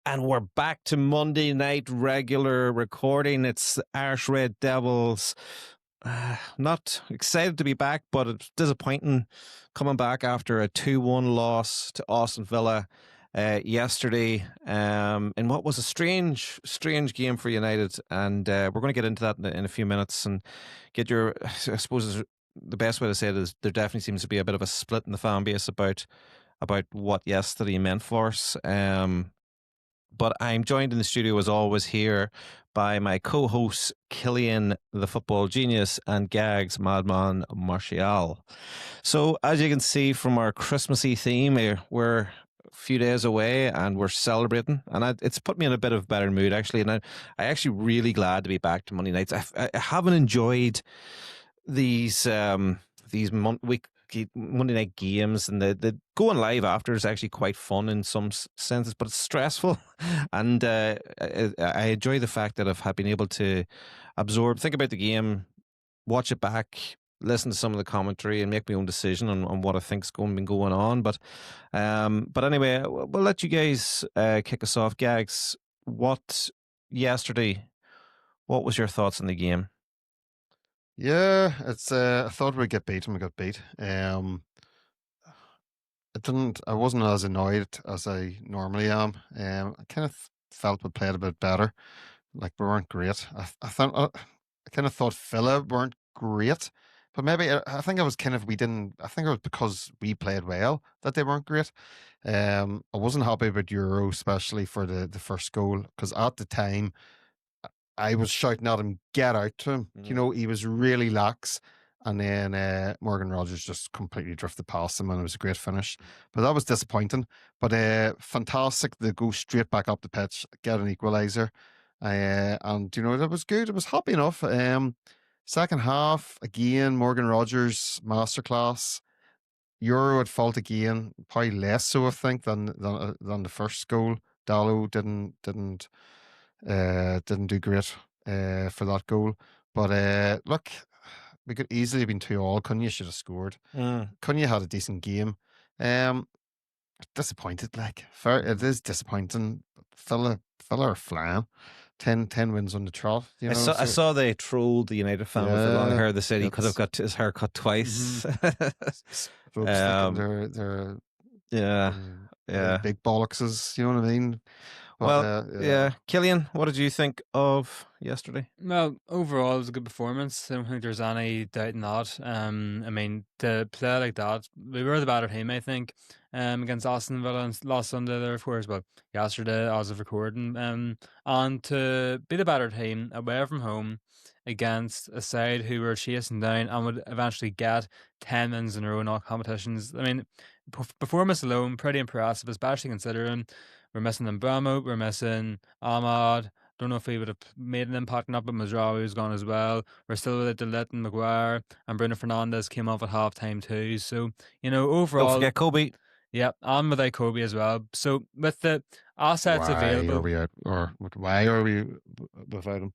And we're back to Monday night regular recording. It's the Irish Red Devils. Not excited to be back, but it's disappointing coming back after a 2-1 loss to Aston Villa yesterday. In what was a strange game for United. And we're going to get into that in a few minutes and get your, I suppose the best way to say it is there definitely seems to be a bit of a split in the fan base about what yesterday meant for us. But I'm joined in the studio, as always, here by my co-hosts, Killian, the football genius, and Gags, Madman Martial. So, as you can see from our Christmassy theme, we're a few days away and we're celebrating. And it's put me in a bit of a better mood, actually. And I actually really glad to be back to Monday nights. I haven't enjoyed these Monday night games, and the going live after is actually quite fun in some senses, but it's stressful. And I enjoy the fact that I've been able to think about the game, watch it back, listen to some of the commentary, and make my own decision on what I think's been going on. But anyway, we'll let you guys kick us off. Gags, yesterday? What was your thoughts on the game? Yeah, it's. I thought we'd get beat, and we got beat. It didn't. I wasn't as annoyed as I normally am. I kind of felt we played a bit better. Like we weren't great. I thought. I kind of thought Villa weren't great, but maybe I think it was kind of we didn't. I think it was because we played well that they weren't great. I wasn't happy about Euro, especially for the first goal, because at the time I was shouting at him, get out to him. You know, he was really lax. And then Morgan Rogers just completely drifted past him, and it was a great finish. But that was disappointing. But fantastic to go straight back up the pitch, get an equaliser. And, you know, that was good. It was happy enough. Second half, again, Morgan Rogers, masterclass. Euro at fault again, probably less so, I think, than the first goal. Dallo didn't do great for that goal. But look, we could easily have been 2-2. Cunha should have scored. Cunha had a decent game. Disappointed, like. It is disappointing. Fella are flying. 10 wins on the trot. You know, I saw they trolled the United fan with the long hair. They said he could have got his hair cut twice. They're big bollockses, you know what I mean? Yeah. Killian, what did you think of yesterday? Well, overall, it was a good performance. I don't think there's any doubt in that. I mean, to play like that, we were the better team, I think, against Aston Villa and last Sunday, there, of course, but yesterday, as of recording. And to be the better team away from home against a side who were chasing down and would eventually get 10 wins in a row in all competitions. I mean, performance alone, pretty impressive, especially considering we're missing Mbramo, we're missing Ahmad. Don't know if he would have made an impact or not, but Mazraoui was gone as well. We're still with De Ligt and Maguire, and Bruno Fernandes came off at half time too. So, you know, overall. Don't forget Kobe. Yeah, and without Kobe as well. So, with the assets available. Why are we without him?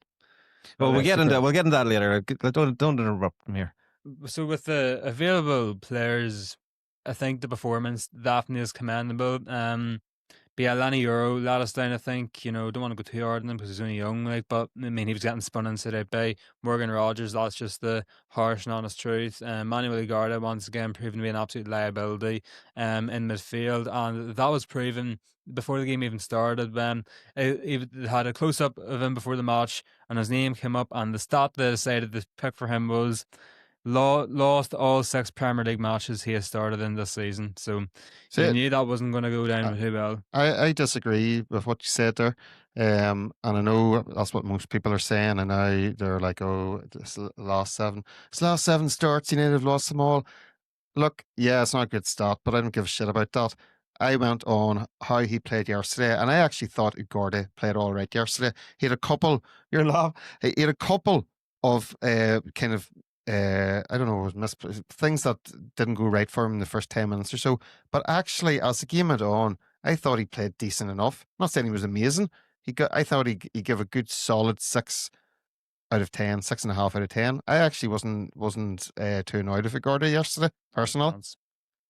Well, we'll get into that later. Don't interrupt him here. So, with the available players, I think the performance definitely is commendable. Bielani Euro let us down, I think. You know, don't want to go too hard on him because he's only young, like, but I mean, he was getting spun inside out by Morgan Rogers. That's just the harsh and honest truth. Manuel Ugarte, once again, proven to be an absolute liability in midfield, and that was proven before the game even started. When he had a close up of him before the match, and his name came up, and the stat they decided to pick for him was lost all 6 Premier League matches he has started in this season. So you knew that wasn't going to go down too well. I disagree with what you said there. And I know that's what most people are saying. And now they're like, oh, it's the last 7. It's last 7 starts, United have lost them all. Look, yeah, it's not a good stat, but I don't give a shit about that. I went on how he played yesterday, and I actually thought Ugarte played all right yesterday. He had a couple, he had a couple of kind of I don't know, things that didn't go right for him in the first 10 minutes or so. But actually, as the game went on, I thought he played decent enough. I'm not saying he was amazing. I thought he gave a good solid 6 out of 10, 6.5 out of 10. I actually wasn't too annoyed with Ugarte yesterday, personally.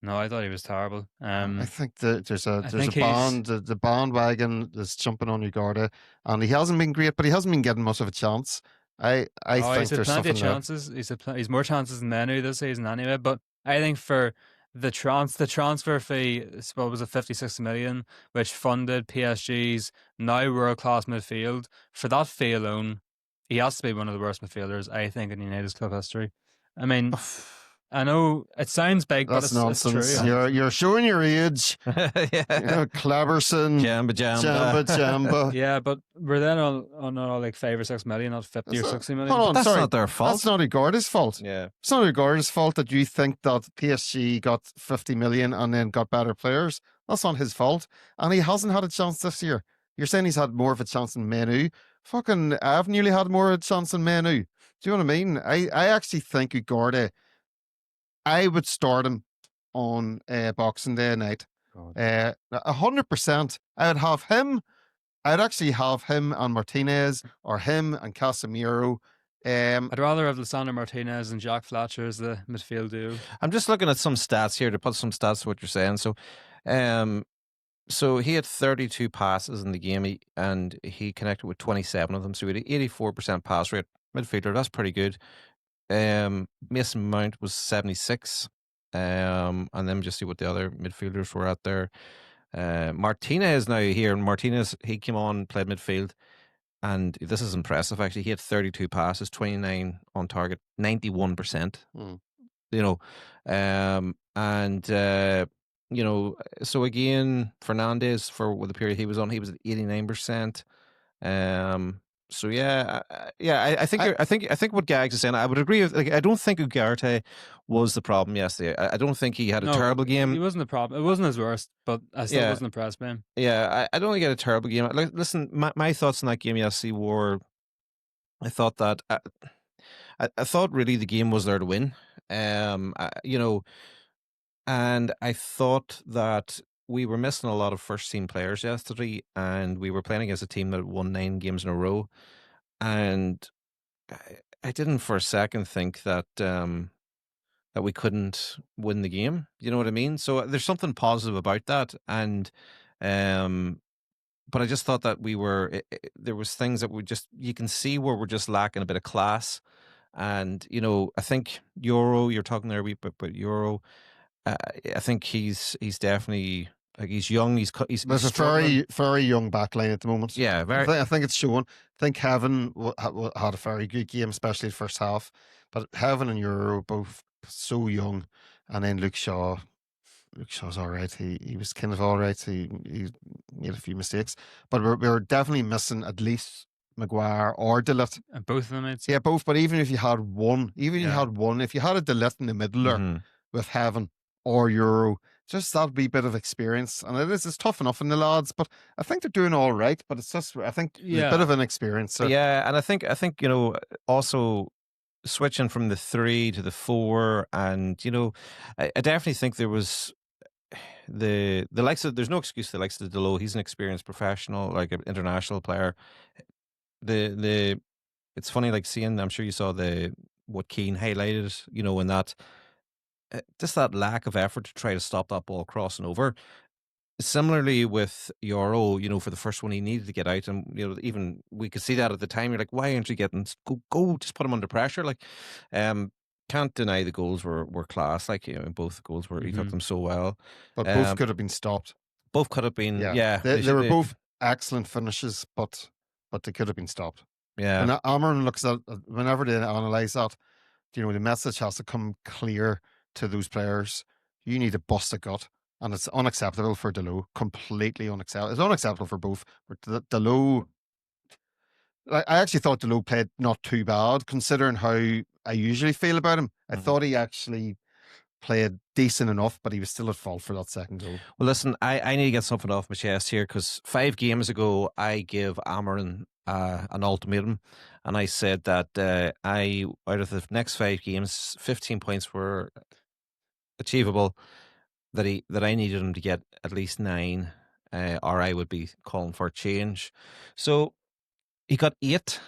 No, I thought he was terrible. I think that there's a I there's a think he's. band the bandwagon that's jumping on Ugarte, and he hasn't been great, but he hasn't been getting much of a chance. I Oh, he's think had there's plenty of something there. chances. He's more chances than Manu this season anyway. But I think for the transfer fee, what was it, 56 million, which funded PSG's now world class midfield. For that fee alone, he has to be one of the worst midfielders I think in United's club history. I mean, I know it sounds big, but That's it's true. nonsense. You're showing your age. Yeah. Cleverson, Jamba. Jamba. Yeah, but we're then on like 5 or 6 million, not 50 or 60 million. Hold on, That's sorry. not their fault. That's not Ugarte's fault. Yeah. It's not Ugarte's fault that you think that PSG got 50 million and then got better players. That's not his fault. And he hasn't had a chance this year. You're saying he's had more of a chance than Menu. Fucking, I've nearly had more of a chance than Menu. Do you know what I mean? I actually think Ugarte, I would start him on Boxing Day night. 100%. I would have him. I'd actually have him and Martinez or him and Casemiro. I'd rather have Lisandro Martinez and Jack Fletcher as the midfield duo. I'm just looking at some stats here to put some stats to what you're saying. So he had 32 passes in the game, and he connected with 27 of them. So he had 84% pass rate. Midfielder, that's pretty good. Mason Mount was 76. And then just see what the other midfielders were out there. Martinez now here, and Martinez, he came on, played midfield, and this is impressive actually. He had 32 passes, 29 on target, 91%. You know, so again, Fernandez, with the period he was on, he was at 89%. So I think what Gags is saying, I would agree with. Like, I don't think Ugarte was the problem yesterday. I don't think he had a terrible game. He wasn't the problem. It wasn't his worst, but I still wasn't impressed by him. Yeah, I don't think he had a terrible game. Like, listen, my thoughts on that game yesterday were, I thought that I thought really the game was there to win. And I thought that we were missing a lot of first team players yesterday, and we were playing against a team that won 9 games in a row. And I didn't for a second think that that we couldn't win the game. You know what I mean? So there's something positive about that. And but I just thought that there was things that you can see where we're just lacking a bit of class. And I think you're talking there a wee bit about Euro. I think he's definitely, like, he's young. There's a very, very young backline at the moment. Yeah, I think it's showing. I think Heaven had a very good game, especially the first half. But Heaven and Euro both so young, and then Luke Shaw's all right. He was kind of all right. He made a few mistakes, but we were definitely missing at least Maguire or DeLitt. And both of them, I'd say. Yeah, both. But even if you had one, if you had a DeLitt in the middle there with Heaven or Euro, just that wee bit of experience. And it's tough enough in the lads, but I think they're doing all right. But it's just, I think there's a bit of an experience there. Yeah, and I think also switching from the 3 to the 4, and I definitely think there was the likes of, there's no excuse for the likes of Delo. He's an experienced professional, like an international player. It's funny, like, seeing, I'm sure you saw what Keane highlighted, in that just that lack of effort to try to stop that ball crossing over. Similarly with Euro, for the first one, he needed to get out, and even we could see that at the time. You're like, why aren't you getting go? Just put him under pressure. Like, can't deny the goals were class. Like, both the goals were, he took them so well. But both could have been stopped. Both could have been. Yeah, they were both excellent finishes, but they could have been stopped. Yeah, and Amron looks at, whenever they analyse that, the message has to come clear to those players. You need to bust a gut. And it's unacceptable for Delo. Completely unacceptable. It's unacceptable for both. But Delo, I actually thought Delo played not too bad, considering how I usually feel about him. I thought he actually played decent enough, but he was still at fault for that second goal. Well, listen, I need to get something off my chest here, because 5 games ago, I gave Amarin an ultimatum, and I said that out of the next 5 games, 15 points were achievable. That I needed him to get at least 9, or I would be calling for a change. So he got 8,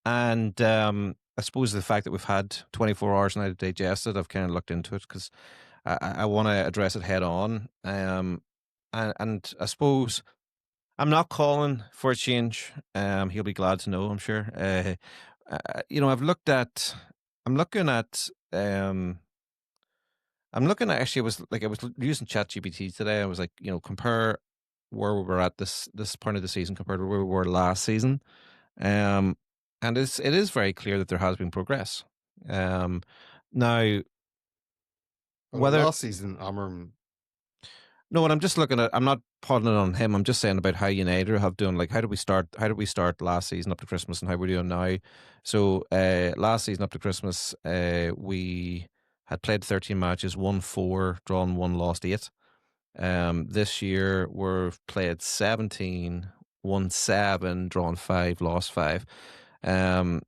and I suppose the fact that we've had 24 hours now to digest it, I've kind of looked into it, because I want to address it head on. And I suppose I'm not calling for a change. He'll be glad to know, I'm sure. I'm looking at, actually, I was using ChatGPT today. I was like, compare where we were at this point of the season compared to where we were last season. Um, and it is very clear that there has been progress. Now, But whether last season, Amram, no, what I'm just looking at, I'm not putting it on him. I'm just saying about how United have done. Like, how did we start? How did we start last season up to Christmas, and how we're doing now? So, last season up to Christmas, we had played 13 matches, won 4, drawn 1, lost 8. This year we've played 17, won 7, drawn 5, lost 5. Um,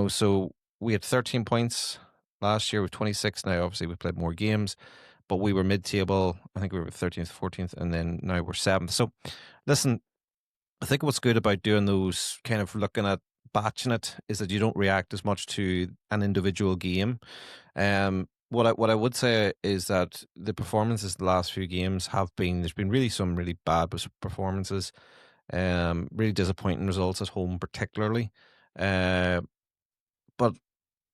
so we had 13 points last year with 26 now. Obviously, we played more games, but we were mid-table. I think we were 13th, 14th, and then now we're 7th. So, listen, I think what's good about doing those, kind of looking at batching it, is that you don't react as much to an individual game. What I would say is that the performances the last few games there's been really some really bad performances, really disappointing results at home particularly. But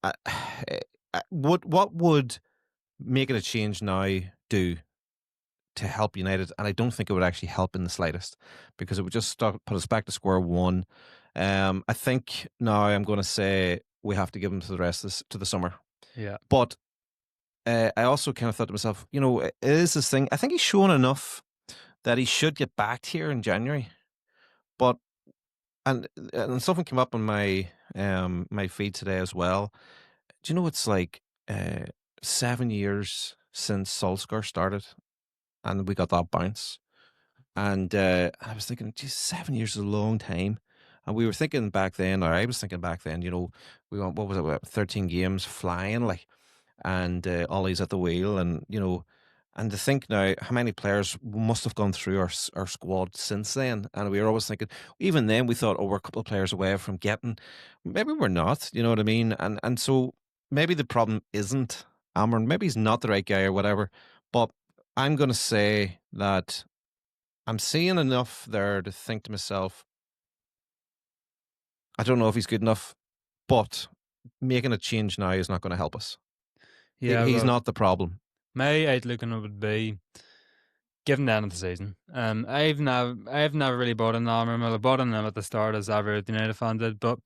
I, what would making a change now do to help United? And I don't think it would actually help in the slightest, because it would just put us back to square one. I think now I'm going to say we have to give him to to the summer. Yeah. But I also kind of thought to myself, it is this thing. I think he's shown enough that he should get back here in January. But and something came up on my my feed today as well. Do you know it's like 7 years since Solskjaer started, and we got that bounce. And I was thinking, geez, 7 years is a long time. And we were thinking back then, or I was thinking back then, we went, what was it, about 13 games flying, like, and Ollie's at the wheel, and to think now how many players must have gone through our squad since then. And we were always thinking, even then we thought, oh, we're a couple of players away from getting, maybe we're not, you know what I mean? And so maybe the problem isn't Amron, maybe he's not the right guy or whatever, but I'm going to say that I'm seeing enough there to think to myself, I don't know if he's good enough, but making a change now is not going to help us. Yeah, He's well, not the problem. my outlook on it would be, given the end of the season, I've never really bought an Armour. I bought in them at the start, as every United fan did, but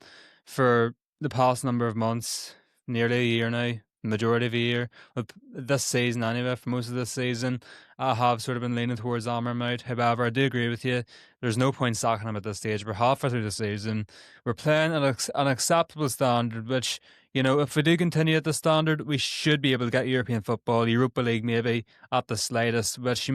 for the past number of months, nearly a year now, majority of a year, with this season anyway, for most of this season, I have sort of been leaning towards Armour out. However, I do agree with you. There's no point sacking him at this stage. We're halfway through the season. We're playing at an acceptable standard, which, if we do continue at the standard, we should be able to get European football, Europa League maybe, at the slightest, which,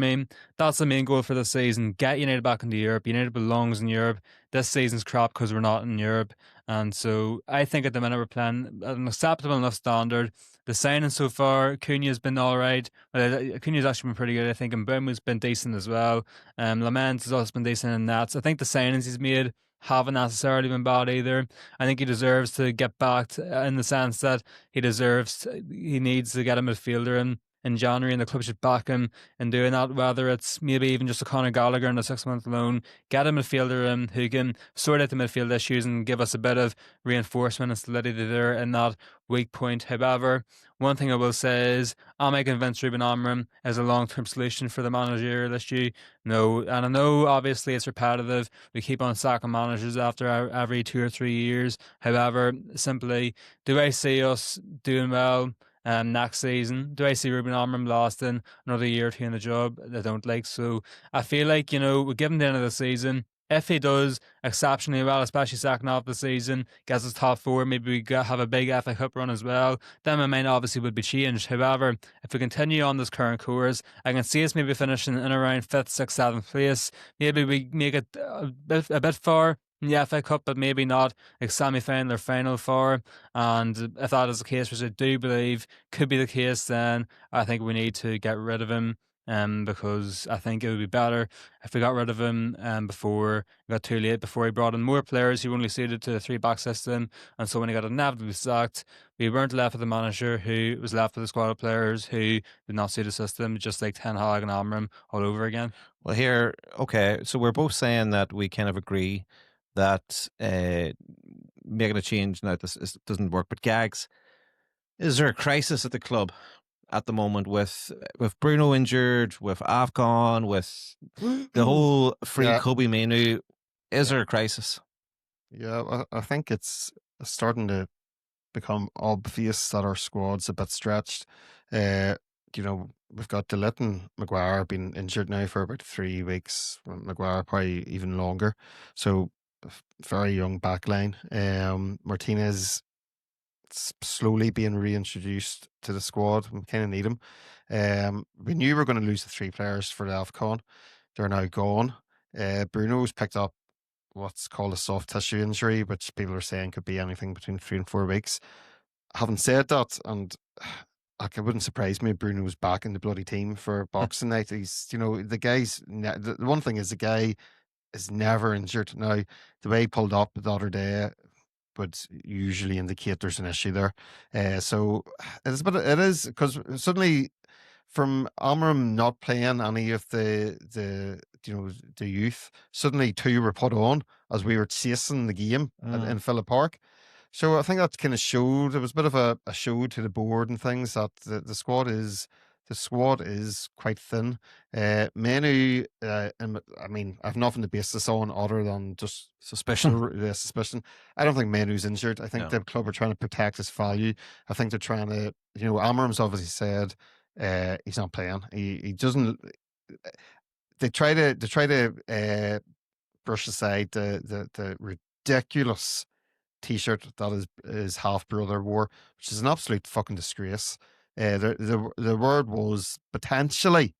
that's the main goal for the season. Get United back into Europe. United belongs in Europe. This season's crap because we're not in Europe. And so I think at the minute we're playing at an acceptable enough standard. The signing so far, Cunha's been all right. Cunha's actually been pretty good, I think, and Bournemouth's been decent as well. Lamens has also been decent in that. So I think the signings he's made haven't necessarily been bad either. I think he deserves to get back in the sense that he needs to get a midfielder in January, and the club should back him in doing that, whether it's maybe even just a Conor Gallagher on a 6-month loan, get a midfielder in who can sort out the midfield issues and give us a bit of reinforcement and solidity there in that weak point. However, one thing I will say is, am I convinced Ruben Amorim is a long-term solution for the managerial issue? No. And I know obviously it's repetitive. We keep on sacking managers after every 2 or 3 years. However, simply, do I see us doing well next season? Do I see Ruben Amorim lasting another year or two in the job? I don't like. So I feel like, we give him the end of the season. If he does exceptionally well, especially second half of the season, gets us top 4, maybe we have a big FA Cup run as well, then my mind obviously would be changed. However, if we continue on this current course, I can see us maybe finishing in around 5th, 6th, 7th place. Maybe we make it a bit far in the FA Cup, but maybe not like semi-final or final far. And if that is the case, which I do believe could be the case, then I think we need to get rid of him because I think it would be better if we got rid of him before it got too late, before he brought in more players who only suited to the 3-back system. And so when he got inevitably sacked, we weren't left with a manager who was left with a squad of players who did not suit the system, just like Ten Hag and Amram all over again. Well, here, okay, so we're both saying that we kind of agree that making a change now this doesn't work. But Gags, is there a crisis at the club at the moment with Bruno injured, with AFCON, with the whole free Yeah. Kobe Menu? Is there a crisis? Yeah, I think it's starting to become obvious that our squad's a bit stretched. We've got DeLitt and Maguire been injured now for about 3 weeks. Maguire probably even longer. So very young backline. Martinez slowly being reintroduced to the squad. We kind of need him. We knew we were going to lose the 3 players for the AFCON. They're now gone. Bruno's picked up what's called a soft tissue injury, which people are saying could be anything between 3 and 4 weeks. Having said that, and it wouldn't surprise me if Bruno was back in the bloody team for Boxing Night. He's, the one thing is the guy is never injured. Now, the way he pulled up the other day would usually indicate there's an issue there. So it is because suddenly from Amram not playing any of the youth, suddenly 2 were put on as we were chasing the game in Phillip Park. So I think that kind of showed, there was a bit of a show to the board and things that the squad is quite thin. Menu, I mean, I've nothing to base this on other than just Suspicion. Suspicion. I don't think Menu's injured. I think the club are trying to protect his value. I think they're trying to, Amram's obviously said he's not playing. He doesn't. They try to brush aside the ridiculous T-shirt that his half brother wore, which is an absolute fucking disgrace. The word was potentially.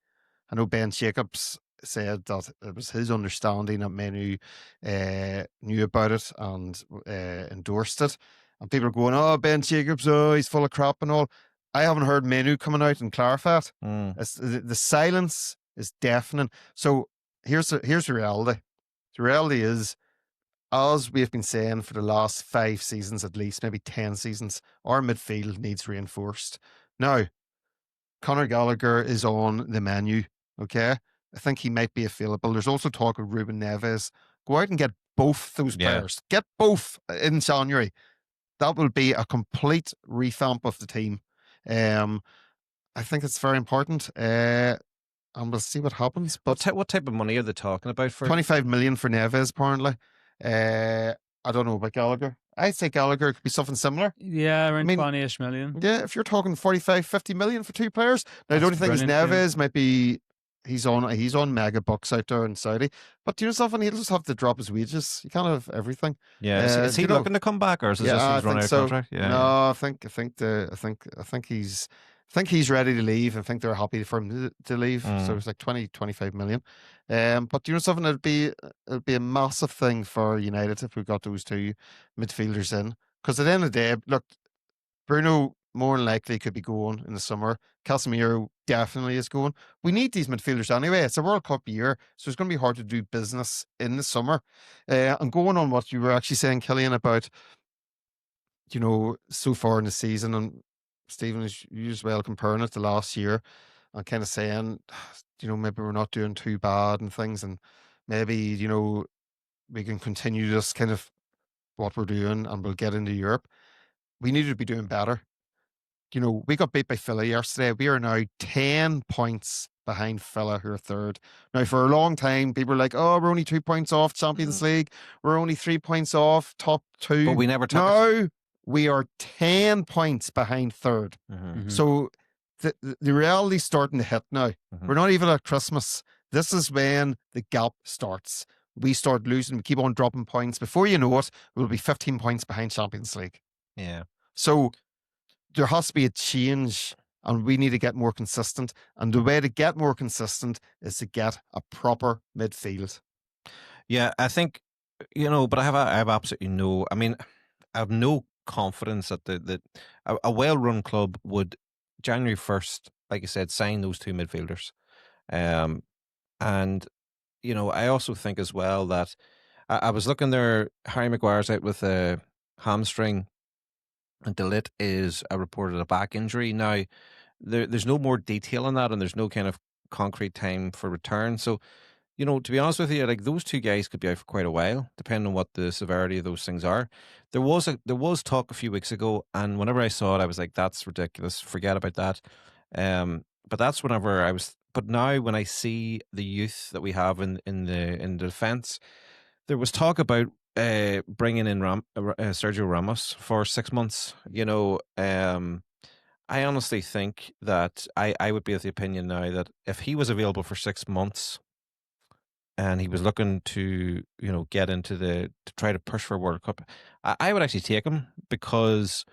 I know Ben Jacobs said that it was his understanding that Menu knew about it and endorsed it. And people are going, "Oh, Ben Jacobs, he's full of crap and all." I haven't heard Menu coming out and clarify it. The silence is deafening. So here's the reality. The reality is, as we've been saying for the last 5 seasons at least, maybe 10 seasons, our midfield needs reinforced. Now, Conor Gallagher is on the menu, okay? I think he might be available. There's also talk of Ruben Neves. Go out and get both those players. Get both in January. That will be a complete revamp of the team. I think it's very important. And we'll see what happens. But what type of money are they talking about for 25 million for Neves, apparently. I don't know about Gallagher. I'd say Gallagher could be something similar. Yeah, around 20-ish million. Yeah, if you're talking 45, 50 million for 2 players. Now, the only thing is Neves might be, he's on mega bucks out there in Saudi. But do you know something? He'll just have to drop his wages. You can't have everything. Yeah, is he looking to come back, or is it just he's running out of contract? Yeah, no, I think he's ready to leave. I think they're happy for him to leave. So it's like 20, 25 million. But do you know something? It'd be a massive thing for United if we got those 2 midfielders in. Because at the end of the day, look, Bruno more than likely could be going in the summer. Casemiro definitely is going. We need these midfielders anyway. It's a World Cup year, so it's going to be hard to do business in the summer. And going on what you were actually saying, Killian, about so far in the season, and Stephen, is you as well comparing it to last year and kind of saying, maybe we're not doing too bad and things, and maybe, we can continue this kind of what we're doing and we'll get into Europe. We need to be doing better. We got beat by Villa yesterday. We are now 10 points behind Villa, who are 3rd. Now, for a long time, people were like, "Oh, we're only 2 points off Champions League. We're only 3 points off top 2." But we never took it. We are 10 points behind 3rd. So the reality's starting to hit now. We're not even at Christmas. This is when the gap starts. We start losing. We keep on dropping points. Before you know it, we'll be 15 points behind Champions League. Yeah. So there has to be a change, and we need to get more consistent. And the way to get more consistent is to get a proper midfield. Yeah, I think, but I have absolutely no, I have no confidence that a well-run club would January 1st, like you said, sign those 2 midfielders. And I also think as well that I was looking there. Harry Maguire's out with a hamstring, and De Ligt is reported a back injury. Now, there's no more detail on that, and there's no kind of concrete time for return. So, to be honest with you, like those two guys could be out for quite a while, depending on what the severity of those things are. There was talk a few weeks ago, and whenever I saw it, I was like, "That's ridiculous. Forget about that." But that's whenever I was. But now, when I see the youth that we have in the defense, there was talk about bringing in Sergio Ramos for 6 months. I honestly think that I would be of the opinion now that if he was available for 6 months and he was looking to get into to try to push for a World Cup, I would actually take him, because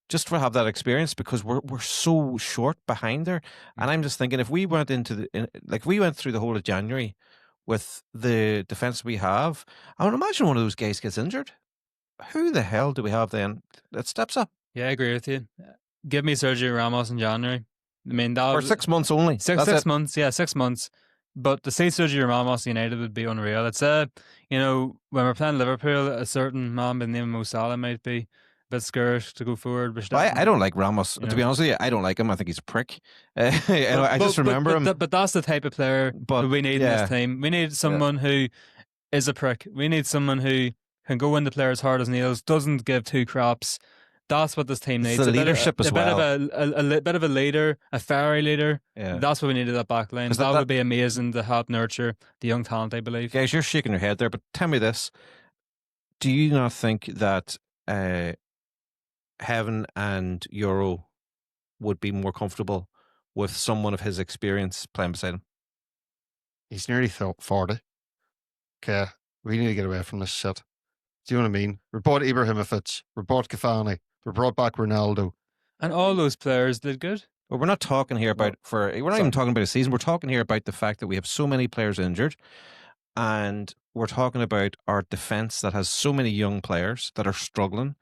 just to have that experience, because we're so short behind there. And I'm just thinking, if we went we went through the whole of January with the defense we have, I would imagine one of those guys gets injured. Who the hell do we have then that steps up? Yeah, I agree with you. Give me Sergio Ramos in January. I mean, For 6 months only. Six months, yeah, 6 months. But to see Sergio Ramos United would be unreal. It's when we're playing Liverpool, a certain man by the name of Mo Salah might be a bit scared to go forward. But I don't like Ramos. To be honest with you, I don't like him. I think he's a prick. I just remember him. But that's the type of player who we need in this team. We need someone who is a prick. We need someone who can go into players hard as nails, doesn't give two craps. That's what this team needs. It's the leadership as well. A bit of a leader, a fiery leader. Yeah. That's what we needed, that back line. That would be amazing to help nurture the young talent, I believe. Guys, you're shaking your head there, but tell me this. Do you not think that Heaven and Euro would be more comfortable with someone of his experience playing beside him? He's nearly 40. Okay, we need to get away from this shit. Do you know what I mean? We bought Ibrahimovic, we bought Cavani, we brought back Ronaldo. And all those players did good. Well, we're not talking here about we're not even talking about a season. We're talking here about the fact that we have so many players injured, and we're talking about our defense that has so many young players that are struggling.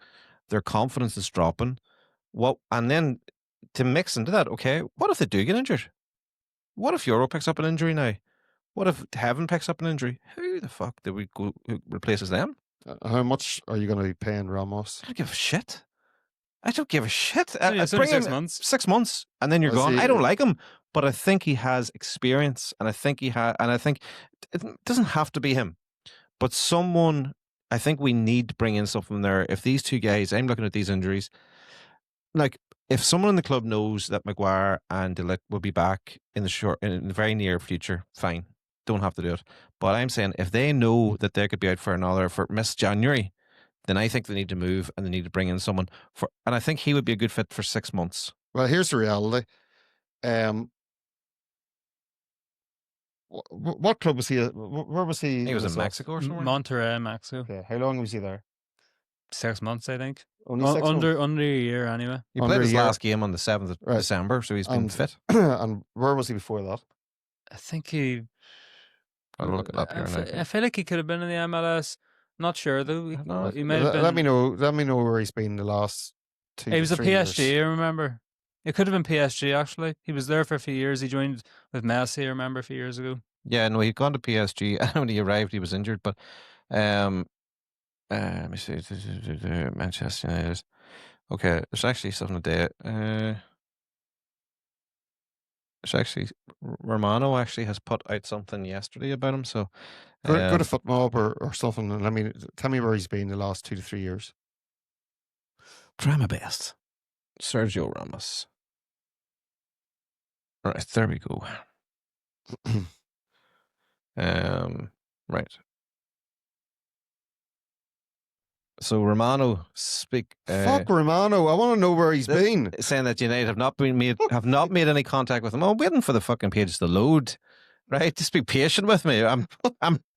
Their confidence is dropping. And then to mix into that, okay, what if they do get injured? What if Euro picks up an injury now? What if Heaven picks up an injury? Who the fuck do we go who replaces them? How much are you going to be paying Ramos? I don't give a shit. I don't give a shit. It's only 6 months. 6 months, and then you're gone. I don't like him, but I think he has experience, and I think it doesn't have to be him, but someone. I think we need to bring in something there. If these two guys, I'm looking at these injuries, like if someone in the club knows that Maguire and De Ligt will be back in the very near future, fine, don't have to do it. But I'm saying if they know that they could be out for Miss January, then I think they need to move and they need to bring in someone and I think he would be a good fit for 6 months. Well, here's the reality. What club was he at? Where was he? He was in Mexico or somewhere? Monterrey, Mexico. Okay. How long was he there? 6 months, I think. Only 6 months? Under a year, anyway. He played his last game on the 7th of December, so he's been fit. And where was he before that? I think he... I'll look it up here now. I feel like he could have been in the MLS. Not sure, though. He might have been... Let me know where he's been the last 2 He was at PSG, years. I remember. It could have been PSG, actually. He was there for a few years. He joined with Messi, I remember, a few years ago. Yeah, no, he'd gone to PSG, and when he arrived, he was injured. But let me see, Manchester United. Okay, there's actually something today. It's actually Romano actually has put out something yesterday about him. So go to FootMob or something, and tell me where he's been the last 2 to 3 years. Try my best. Sergio Ramos. Right, there we go. Right. So Romano fuck Romano. I want to know where he's been. Saying that United have not made any contact with him. I'm waiting for the fucking pages to load. Right, just be patient with me. I'm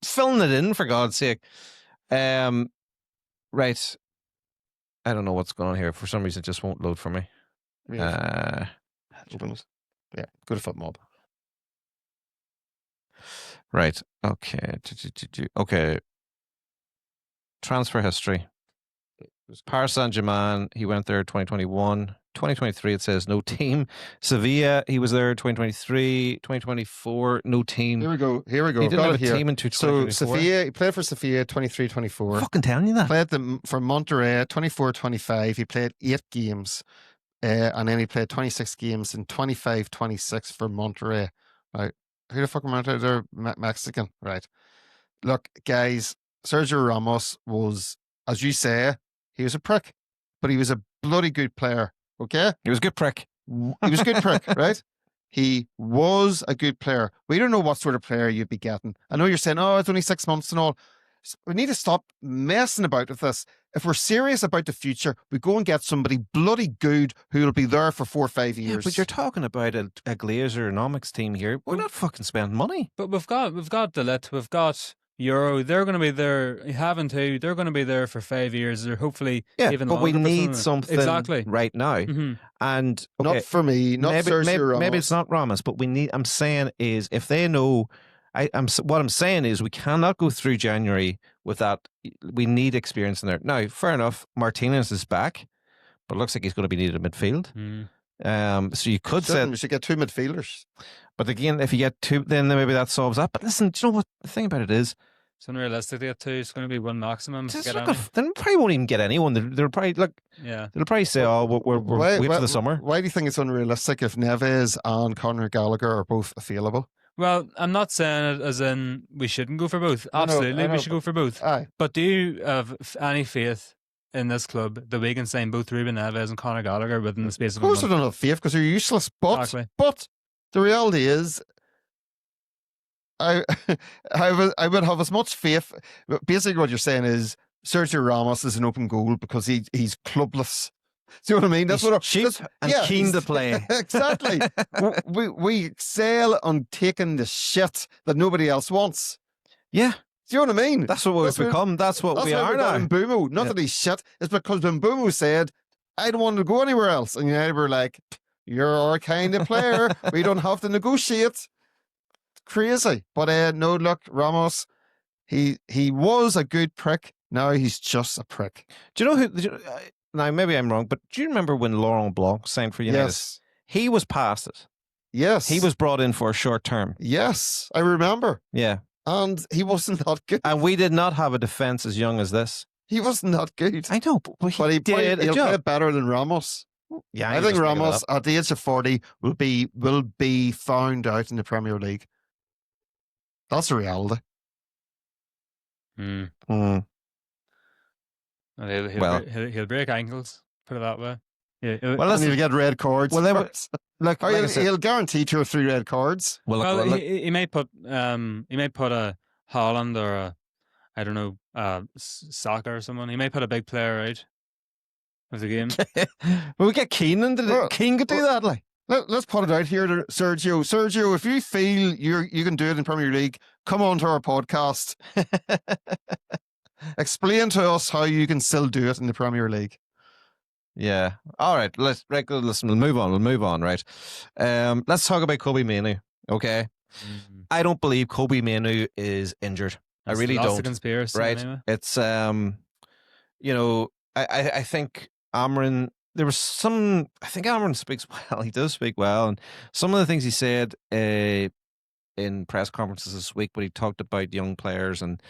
filling it in, for God's sake. Right. I don't know what's going on here. For some reason, it just won't load for me. Yeah, go to FootMob. Right. Okay. Okay. Transfer history. Paris Saint-Germain, he went there 2021, 2023, it says no team. Sevilla, he was there 2023. 2024, no team. Here we go. He I've didn't got have it a here. team until So 2024. Sevilla, he played for Sevilla 23-24. Fucking telling you that. Played for Monterrey 24-25. He played 8 games. And then he played 26 games in 25-26 for Monterrey. Right. Who the fuck am I? They're Mexican. Right. Look, guys, Sergio Ramos was, as you say, he was a prick, but he was a bloody good player. Okay? He was a good prick. He was a good prick, right? He was a good player. We don't know what sort of player you'd be getting. I know you're saying, oh, it's only 6 months and all. We need to stop messing about with this. If we're serious about the future, we go and get somebody bloody good who will be there for 4 or 5 years. But you're talking about a Glazer-nomics team here. We're not fucking spending money. But we've got Delit, we've got Euro. They're going to be there. Having to. They're going to be there for 5 years, or hopefully even but we longer. need something exactly right now. Mm-hmm. And okay, not for me, not Sergio Ramos. Maybe it's not Ramos, but we need. I'm saying is if they know. What I'm saying is we cannot go through January with that. We need experience in there. Now, fair enough, Martinez is back, but it looks like he's going to be needed in midfield. So you could say we should get 2 midfielders. But again, if you get 2, then maybe that solves that. But listen, do you know what the thing about it is? It's unrealistic to get 2. It's going to be 1 maximum. Then they probably won't even get anyone. They'll probably they'll probably say, "Oh, we're wait for the summer." Why do you think it's unrealistic if Neves and Conor Gallagher are both available? Well, I'm not saying it as in we shouldn't go for both. Absolutely, I know, we should go for both. Aye. But do you have any faith in this club that we can sign both Ruben Neves and Conor Gallagher within the space of a month? Of course I don't have faith because they're useless. But the reality is, I would have as much faith. Basically, what you're saying is Sergio Ramos is an open goal because he's clubless. Do you know what I mean? That's he's what cheap and keen to play. Exactly. we excel on taking the shit that nobody else wants. Yeah. Do you know what I mean? That's what we've become. That's what we are now. Mbumo. Not that he's shit. It's because Mbumo said, I don't want to go anywhere else. And United were like, you're our kind of player. We don't have to negotiate. Crazy. But no, look, Ramos, he was a good prick. Now he's just a prick. Do you know who... Now, maybe I'm wrong, but do you remember when Laurent Blanc signed for United? Yes. He was past it. Yes. He was brought in for a short term. Yes, I remember. Yeah. And he wasn't that good. And we did not have a defence as young as this. He wasn't that good. I know, but he did he'll play better than Ramos. Yeah, I think Ramos, at the age of 40, will be found out in the Premier League. That's the reality. He'll break ankles. Put it that way. Yeah. Well, he'll get red cards. Well, he'll guarantee 2 or 3 red cards. He may put a Holland or a, I don't know, soccer or someone. He may put a big player out of the game. Will we get Keane Keane could do that, like. Let's put it out here to Sergio. Sergio, if you feel you can do it in Premier League, come on to our podcast. Explain to us how you can still do it in the Premier League. Yeah. All right. Listen. We'll move on. Right. Let's talk about Kobe Mainoo. Okay. Mm-hmm. I don't believe Kobe Mainoo is injured. I really don't. Conspiracy, right. Anyway. It's I think Amrin. There was some. I think Amrin speaks well. He does speak well, and some of the things he said in press conferences this week, when he talked about young players and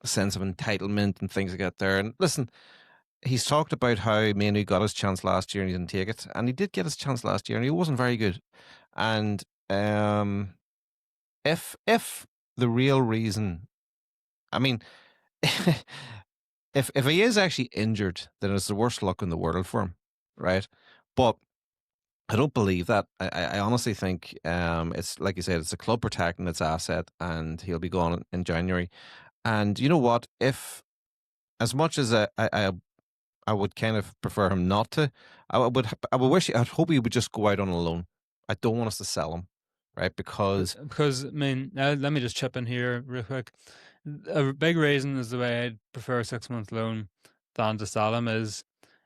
sense of entitlement and things like that there. And listen, he's talked about how Mainoo got his chance last year and he didn't take it, and he did get his chance last year and he wasn't very good. And if the real reason, I mean, if he is actually injured, then it's the worst luck in the world for him, right? But I don't believe that. I honestly think it's like you said, it's a club protecting its asset, and he'll be gone in January. And you know what? If, as much as I would kind of prefer him not to, I would hope he would just go out on a loan. I don't want us to sell him, right? Because I mean, let me just chip in here real quick. A big reason is the way I'd prefer a 6-month loan than to sell him is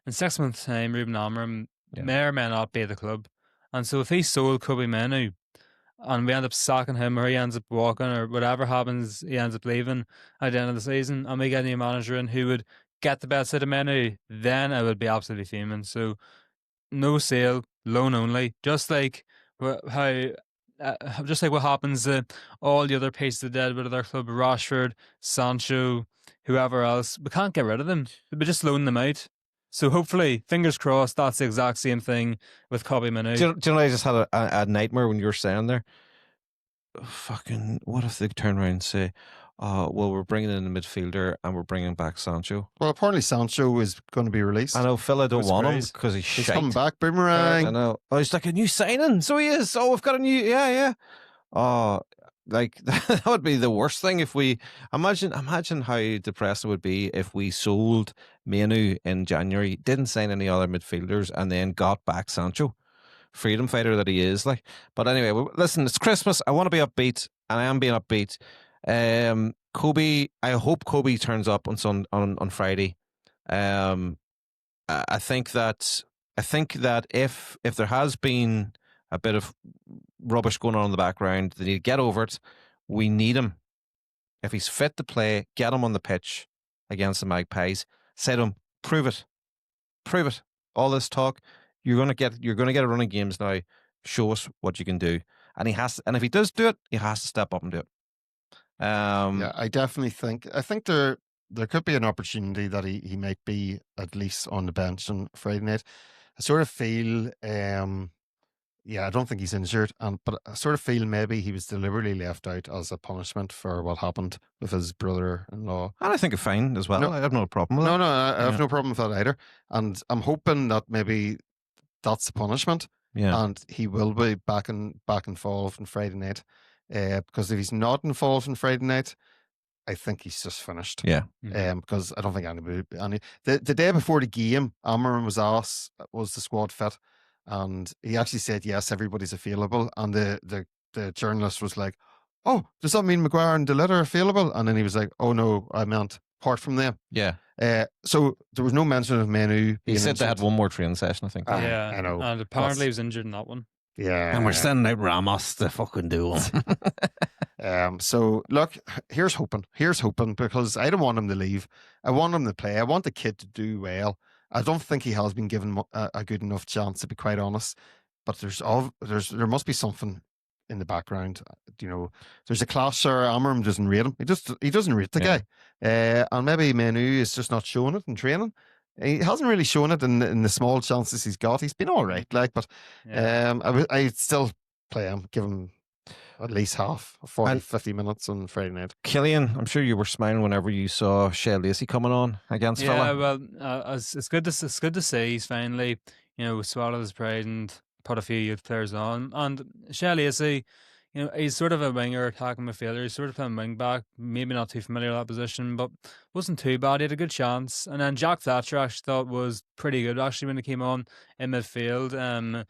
in 6 months' time, Ruben Amorim may or may not be at the club. And so if he sold Kobe Mainoo and we end up sacking him, or he ends up walking, or whatever happens, he ends up leaving at the end of the season, and we get a new manager in who would get the best out of Mainoo, then I would be absolutely fuming. So no sale, loan only, just like how. Just like what happens to all the other pieces of dead with other club, Rashford, Sancho, whoever else, we can't get rid of them. We just loan them out. So hopefully, fingers crossed, that's the exact same thing with Kobe Manu. Do you know I just had a nightmare when you were saying there? Fucking, what if they turn around and say, well, we're bringing in a midfielder and we're bringing back Sancho? Well, apparently Sancho is going to be released. I know Phil, I don't want him surprise. because he's He's shite. coming back, boomerang. I know. Oh, he's like a new signing. So he is. Oh, we've got a new. Yeah. Oh, like that would be the worst thing if we imagine how depressing it would be if we sold Manu in January, didn't sign any other midfielders, and then got back Sancho, freedom fighter that he is. Like, but anyway, listen, it's Christmas. I want to be upbeat, and I am being upbeat. Kobe. I hope Kobe turns up on Friday. I think that if there has been a bit of rubbish going on in the background, they need to get over it. We need him. If he's fit to play, get him on the pitch against the Magpies. Say to him, prove it. All this talk, you're gonna get a run of games now. Show us what you can do. And if he does do it, he has to step up and do it. Yeah, I definitely think. I think there could be an opportunity that he might be at least on the bench on Friday night. I sort of feel, I don't think he's injured, but I sort of feel maybe he was deliberately left out as a punishment for what happened with his brother-in-law. And I think it's fine as well. No, I have no problem with no, it. I have no problem with that either. And I'm hoping that maybe that's the punishment. Yeah. And he will be back involved on Friday night. Because if he's not involved on Friday night, I think he's just finished. Yeah. Because I don't think anybody. The day before the game, Amarin was asked, was the squad fit? And he actually said, yes, everybody's available. And the journalist was like, oh, does that mean Maguire and Deleta are available? And then he was like, oh no, I meant apart from them. Yeah. So there was no mention of Manu. He said they had one more training session, I think. Yeah, I know. and apparently he was injured in that one. Yeah. And we're sending out Ramos to fucking do him. So look, here's hoping because I don't want him to leave. I want him to play. I want the kid to do well. I don't think he has been given a good enough chance, to be quite honest. But there must be something in the background. You know, there's a class there. Amarim doesn't rate him. He doesn't rate the guy. And maybe Manu is just not showing it in training. He hasn't really shown it in the small chances he's got. He's been all right, but I'd still play him, give him at least half, 50 minutes on Friday night. Killian, I'm sure you were smiling whenever you saw Shea Lacey coming on against Villa. Yeah, well, it's good to see he's finally, swallowed his pride and put a few youth players on. And Shea Lacey, he's sort of a winger attacking midfielder. He's sort of playing wing back, maybe not too familiar with that position, but wasn't too bad. He had a good chance. And then Jack Fletcher I actually thought was pretty good actually when he came on in midfield.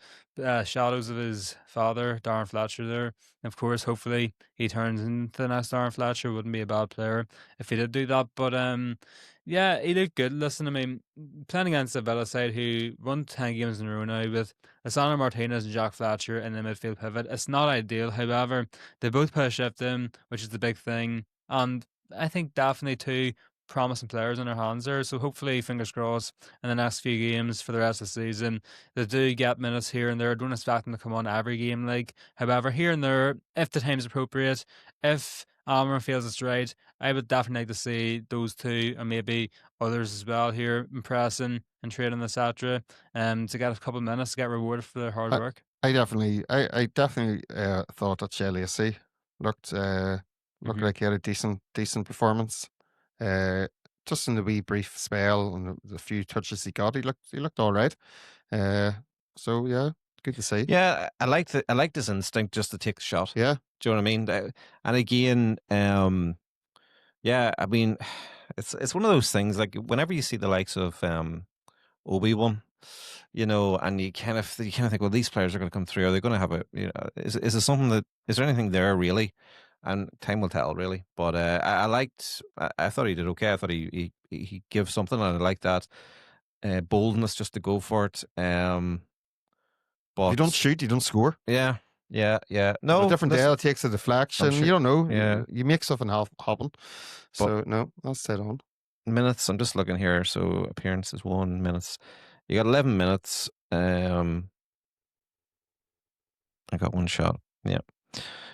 Shadows of his father, Darren Fletcher there. Of course, hopefully he turns into the next Darren Fletcher. Wouldn't be a bad player if he did do that. But yeah, he looked good. Listen, I mean, playing against the Villa side who won 10 games in a row now with Lisandro Martinez and Jack Fletcher in the midfield pivot. It's not ideal. However, they both put a shift in, which is the big thing. And I think definitely two promising players in their hands there. So hopefully, fingers crossed, in the next few games for the rest of the season, they do get minutes here and there. I don't expect them to come on every game. However, here and there, if the time's appropriate, if Almiron feels it's right, I would definitely like to see those two and maybe others as well here impressing and trading, etc. To get a couple of minutes to get rewarded for their hard work. I definitely thought that Shea Lacey looked like he had a decent performance. Just in the wee brief spell and the few touches he got, he looked all right. So yeah, good to see. Yeah, I liked his instinct just to take the shot. Yeah. Do you know what I mean? And again, yeah, I mean, it's one of those things. Like whenever you see the likes of Obi-Wan, and you kind of think, well, these players are going to come through. Are they going to have is there something is there anything there really? And time will tell, really. But I thought he did okay. I thought he gave something, and I like that boldness just to go for it. But you don't shoot, you don't score. Yeah. No, a different day. It takes a deflection. You don't know. Yeah, you make something happen. So no, that's dead on. Minutes. I'm just looking here. So appearances 1 minutes. You got 11 minutes. I got one shot. Yeah.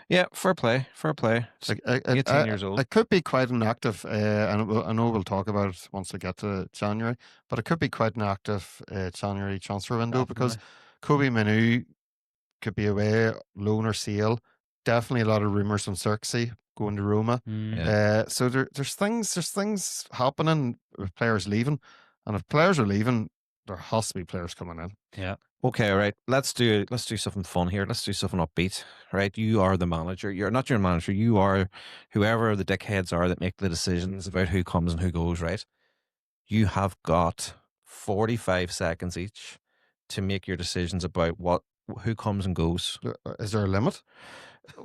Yeah, fair play. Fair play. It's 18 years old. It could be quite an active, and I know we'll talk about it once we get to January, but it could be quite an active January transfer window because Kobe Minu could be away, loan or sale. Definitely a lot of rumours on Xerxes going to Roma. So there's things happening with players leaving, and if players are leaving, there has to be players coming in. Yeah. Okay, right. Let's do something fun here. Let's do something upbeat. Right? You are the manager. You're not your manager. You are whoever the dickheads are that make the decisions about who comes and who goes. Right? You have got 45 seconds each to make your decisions about who comes and goes. Is there a limit?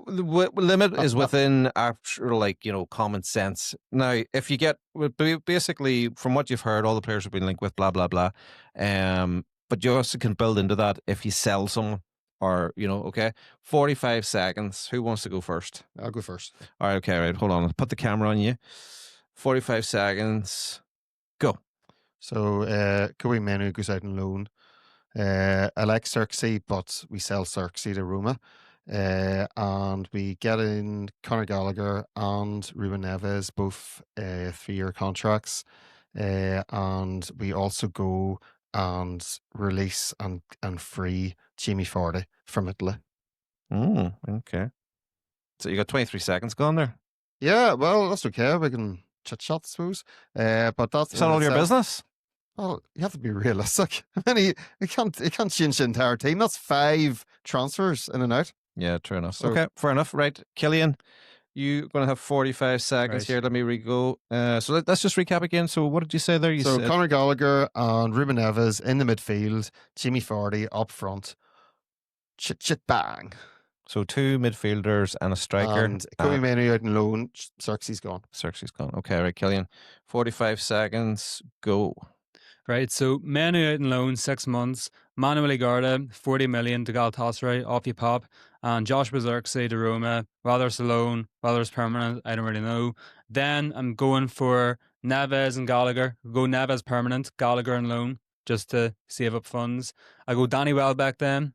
The limit is within actual, common sense. Now, if you get basically from what you've heard, all the players have been linked with blah blah blah. But you also can build into that if you sell someone, or okay. 45 seconds. Who wants to go first? I'll go first. All right, okay, right. Hold on. I'll put the camera on you. 45 seconds. Go. So, Kobe Menu goes out on loan. I like Xerxes, but we sell Xerxes to Roma. And we get in Conor Gallagher and Ruben Neves, both 3-year contracts. And we also go and release and free Jamie Vardy from Italy. Okay. So you got 23 seconds gone there. Yeah, well, that's okay. We can chit-chat, I suppose. But that's... Is that all your business? Well, you have to be realistic. I mean, you can't change the entire team. That's 5 transfers in and out. Yeah, true enough. So, okay, fair enough. Right, Killian, you're going to have 45 seconds here. Let me re-go. So let's just recap again. So what did you say there? You said Conor Gallagher and Ruben Neves in the midfield, Jamie Vardy up front. Chit bang. So 2 midfielders and a striker. And Kobe Manu out on loan. Xerxes gone. Xerxes gone. Okay, right, Killian. 45 seconds. Go. Right, so Manu out on loan 6 months. Manuel Igarda, 40 million to Galatasaray, off you pop. And Joshua Xerxes to Roma. Whether it's a loan, whether it's permanent, I don't really know. Then I'm going for Neves and Gallagher. Go Neves permanent, Gallagher on loan, just to save up funds. I go Danny Welbeck then,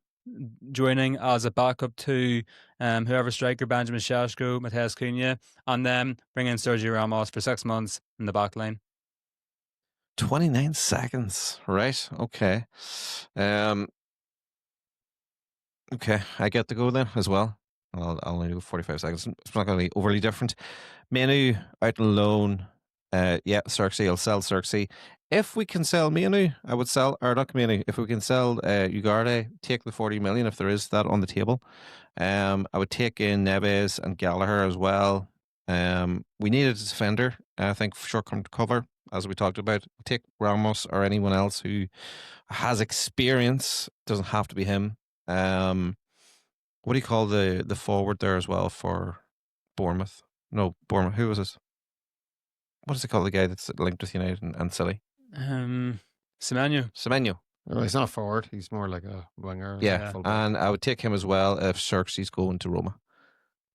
joining as a backup to whoever striker, Benjamin Sesko, Mateus Cunha. And then bring in Sergio Ramos for 6 months in the back line. 29 seconds. Right. Okay. Okay, I get to go then as well. I'll only do 45 seconds. It's not going to be overly different. Manu out on loan. Yeah, Xerxes. I'll sell Xerxes. If we can sell Manu, I would sell Ardok Manu. If we can sell Ugarte, take the 40 million if there is that on the table. I would take in Neves and Gallagher as well. We need a defender, I think, for short-term cover, as we talked about. Take Ramos or anyone else who has experience. Doesn't have to be him. What do you call the forward there as well for Bournemouth? No, Bournemouth. Who was it? What is it called? The guy that's linked with United and Silly? Semenyo. Well, he's not a forward. He's more like a winger. Yeah, and I would take him as well if Xerxes going to Roma.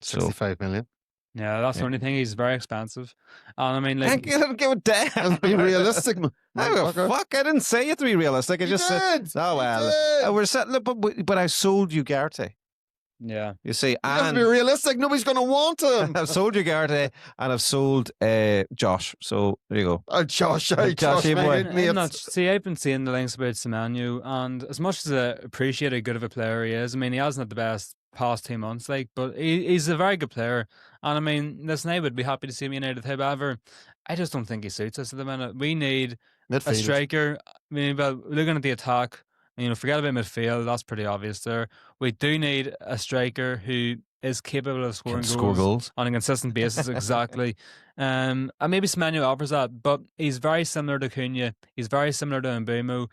65 million. Yeah, that's the only thing. He's very expensive. And I mean, like, give it down. Be realistic. Fuck! I didn't say you have to be realistic. I just said, oh well. We're set, but I sold you Ugarte. Yeah, you see, you have to be realistic. Nobody's going to want him. I've sold Ugarte and I've sold Josh. So there you go. Josh, boy. I've been seeing the links about Semenyo, and as much as I appreciate how good of a player he is, I mean, he hasn't had the best past 2 months, but he's a very good player. And I mean, listen, I would be happy to see him United. However, I just don't think he suits us at the minute. We need a striker. I mean, looking at the attack, forget about midfield. That's pretty obvious there. We do need a striker who is capable of scoring goals on a consistent basis. Exactly. And maybe Semenyo offers that, but he's very similar to Cunha. He's very similar to Mbeumo.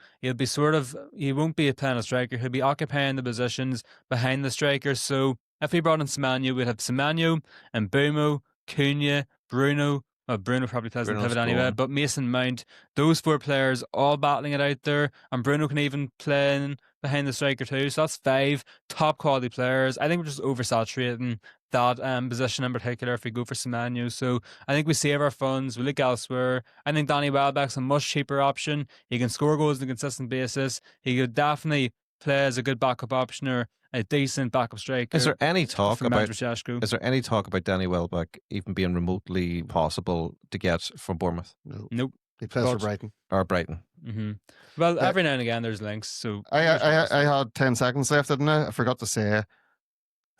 He won't be playing a striker. He'll be occupying the positions behind the striker. So if we brought in Semenyo, we'd have Semenyo, Mbeumo, Cunha, Bruno. Well, Bruno probably plays in pivot anyway, but Mason Mount, those 4 players all battling it out there, and Bruno can even play in behind the striker too. So that's 5 top quality players. I think we're just oversaturating that position in particular if we go for Semenyo. So I think we save our funds, we look elsewhere. I think Danny Welbeck's a much cheaper option. He can score goals on a consistent basis. He could definitely play as a good backup option or a decent backup striker. Is there any talk about Managerial. Is there any talk about Danny Welbeck even being remotely possible to get from Bournemouth? No. Nope. He plays for Brighton. Or Brighton? Mm-hmm. Well, every now and again there's links. So I had 10 seconds left, didn't I? I forgot to say,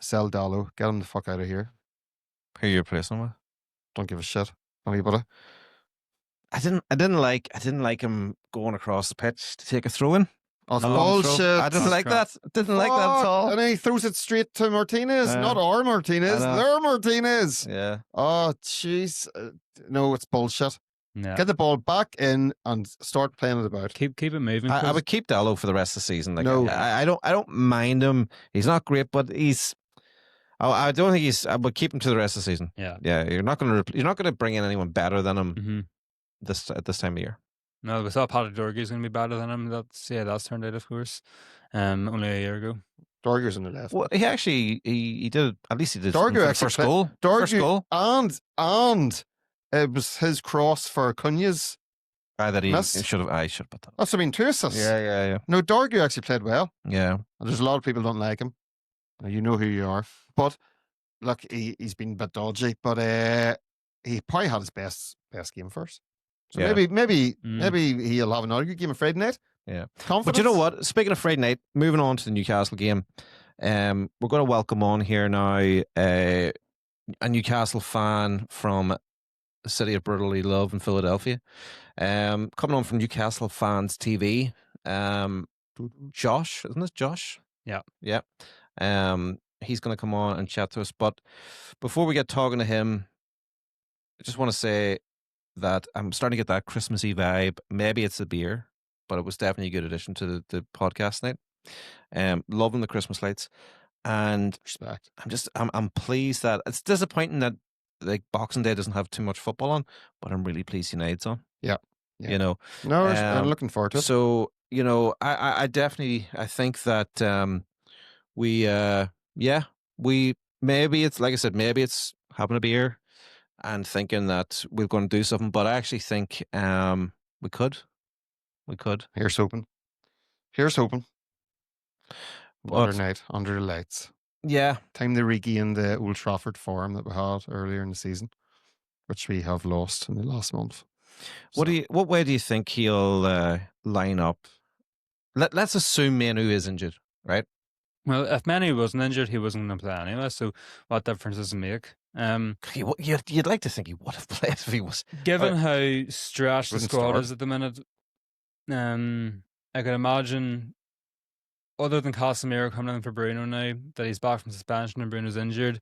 sell Dallo. Get him the fuck out of here. Who are you replacing him with? Don't give a shit. Anybody. I didn't like him going across the pitch to take a throw in. Oh, it's A long bullshit. throw. I didn't like that. Didn't like that at all. And then he throws it straight to Martinez. Yeah. Not our Martinez. Their Martinez. Yeah. Oh, jeez. No, it's bullshit. Yeah. Get the ball back in and start playing it about. Keep it moving. I would keep Dallo for the rest of the season. Like, No. I don't mind him. He's not great, but he's. I don't think he's. I would keep him to the rest of the season. Yeah. Yeah. You're not going to bring in anyone better than him at this time of year. No, we thought Patrick Dorguy's going to be better than him. That's turned out, of course. Only a year ago. Dorguy's on the left. Well, he actually he did at least he did Dorguy actually first goal. First goal. And it was his cross for Cunha's. That he Miss. should have. I should have put that. That's, I mean, 2 assists. Yeah. No, Dorguy actually played well. Yeah. And there's a lot of people don't like him. You know who you are. But look, he's been a bit dodgy, but he probably had his best game first. So Yeah. maybe he'll have another good game on Friday night. Yeah. Confidence. But you know what? Speaking of Friday night, moving on to the Newcastle game, we're going to welcome on here now a Newcastle fan from the city of brotherly love in Philadelphia. Coming on from Newcastle Fans TV. Josh, isn't it Josh? Yeah. Yeah. He's going to come on and chat to us. But before we get talking to him, I just want to say that I'm starting to get that Christmassy vibe. Maybe it's the beer, but it was definitely a good addition to the podcast night. Loving the Christmas lights, and Respect. I'm pleased that it's disappointing that like Boxing Day doesn't have too much football on, but I'm really pleased United's on. Yeah. You know, No, I'm looking forward to it. so you know, I definitely I think that we maybe it's like I said, maybe it's having a beer and thinking that we're going to do something, but I actually think we could. Here's hoping. Another night under the lights. Yeah. Time to regain the Old Trafford form that we had earlier in the season, which we have lost in the last month. What way do you think he'll line up? Let's assume Manu is injured, right? Well, if Manu wasn't injured, he wasn't going to play anyway. So what difference does it make? You'd like to think he would have played if he was. Given how stretched the Wouldn't squad start. is at the minute, I could imagine, other than Casemiro coming in for Bruno now, that he's back from suspension and Bruno's injured,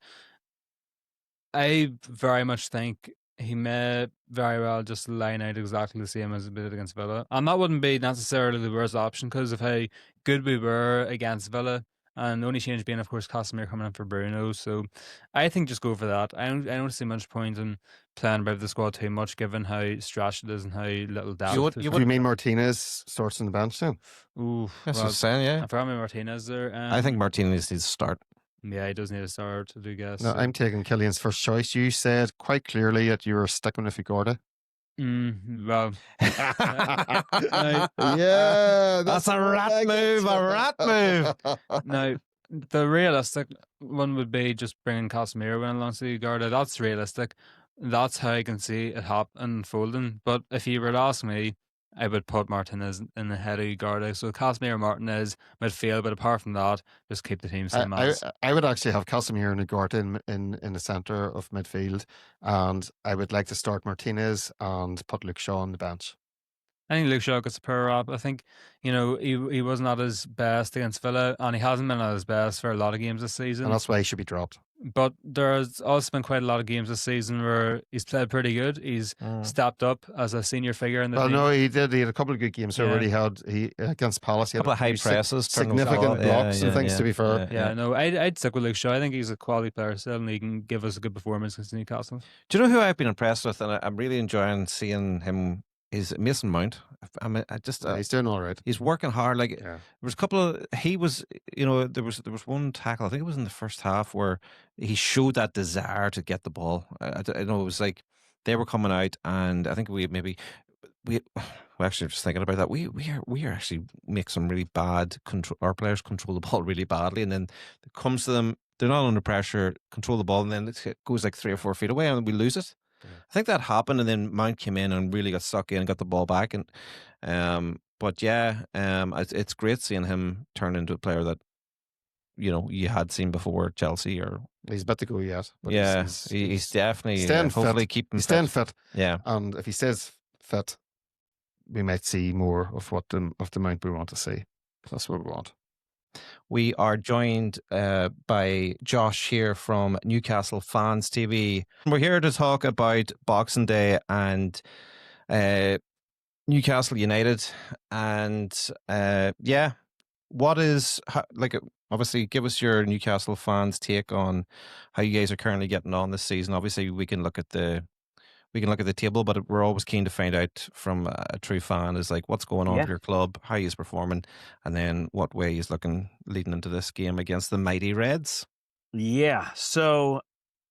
I very much think he may very well just line out exactly the same as he did against Villa. And that wouldn't be necessarily the worst option because of how good we were against Villa. And the only change being, of course, Casemiro coming in for Bruno. So I think just go for that. I don't see much point in playing about the squad too much, given how stretched it is and how little depth. Do you mean Martinez starts on the bench then? Ooh, That's what I'm saying, yeah. I forgot my Martinez there. I think Martinez needs to start. Yeah, he does need a start, I do guess. No, I'm taking Killian's first choice. You said quite clearly that you were sticking with Figorda. Well, Yeah, that's a rat move. now, the realistic one would be just bringing Casemiro in alongside Ugarte. That's realistic. That's how I can see it unfolding. But if you were to ask me, I would put Martinez in the head of Ugarte. So Casemiro, Martinez, midfield. But apart from that, just keep the team same as. I would actually have Casemiro and Ugarte in the centre of midfield, and I would like to start Martinez and put Luke Shaw on the bench. I think Luke Shaw gets a power up. I think, he wasn't at his best against Villa, and he hasn't been at his best for a lot of games this season. And that's why he should be dropped. But there's also been quite a lot of games this season where he's played pretty good. He's stepped up as a senior figure in the team. No, he did. He had a couple of good games already. He against Palace. He had couple of high presses, significant blocks and things. To be fair, I'd stick with Luke Shaw. I think he's a quality player still, and he can give us a good performance against Newcastle. Do you know who I've been impressed with, and I'm really enjoying seeing him? Is Mason Mount. I mean, I just Yeah, he's doing all right. he's working hard. Like Yeah. there was a couple of he was, there was one tackle. I think it was in the first half where he showed that desire to get the ball. I know it was like they were coming out, and I think we we actually just thinking about that. We are actually make some really bad control. Our players control the ball really badly, and then it comes to them. They're not under pressure, control the ball, and then it goes like 3 or 4 feet away, and we lose it. Yeah. I think that happened, and then Mount came in and really got stuck in and got the ball back. And but yeah, it's great seeing him turn into a player that you had seen before at Chelsea. Or He's about to go yet. But yeah, he's definitely staying hopefully fit. keep him He's staying fit. fit. Yeah, And if he stays fit, we might see more of the Mount we want to see. That's what we want. we are joined by Josh here from Newcastle Fans TV. We're here to talk about Boxing Day and Newcastle United, and what is obviously give us your Newcastle fans take on how you guys are currently getting on this season. Obviously we can look at the table, but we're always keen to find out from a true fan is like what's going on with your club, how he's performing, and then what way he's looking leading into this game against the mighty Reds. Yeah. So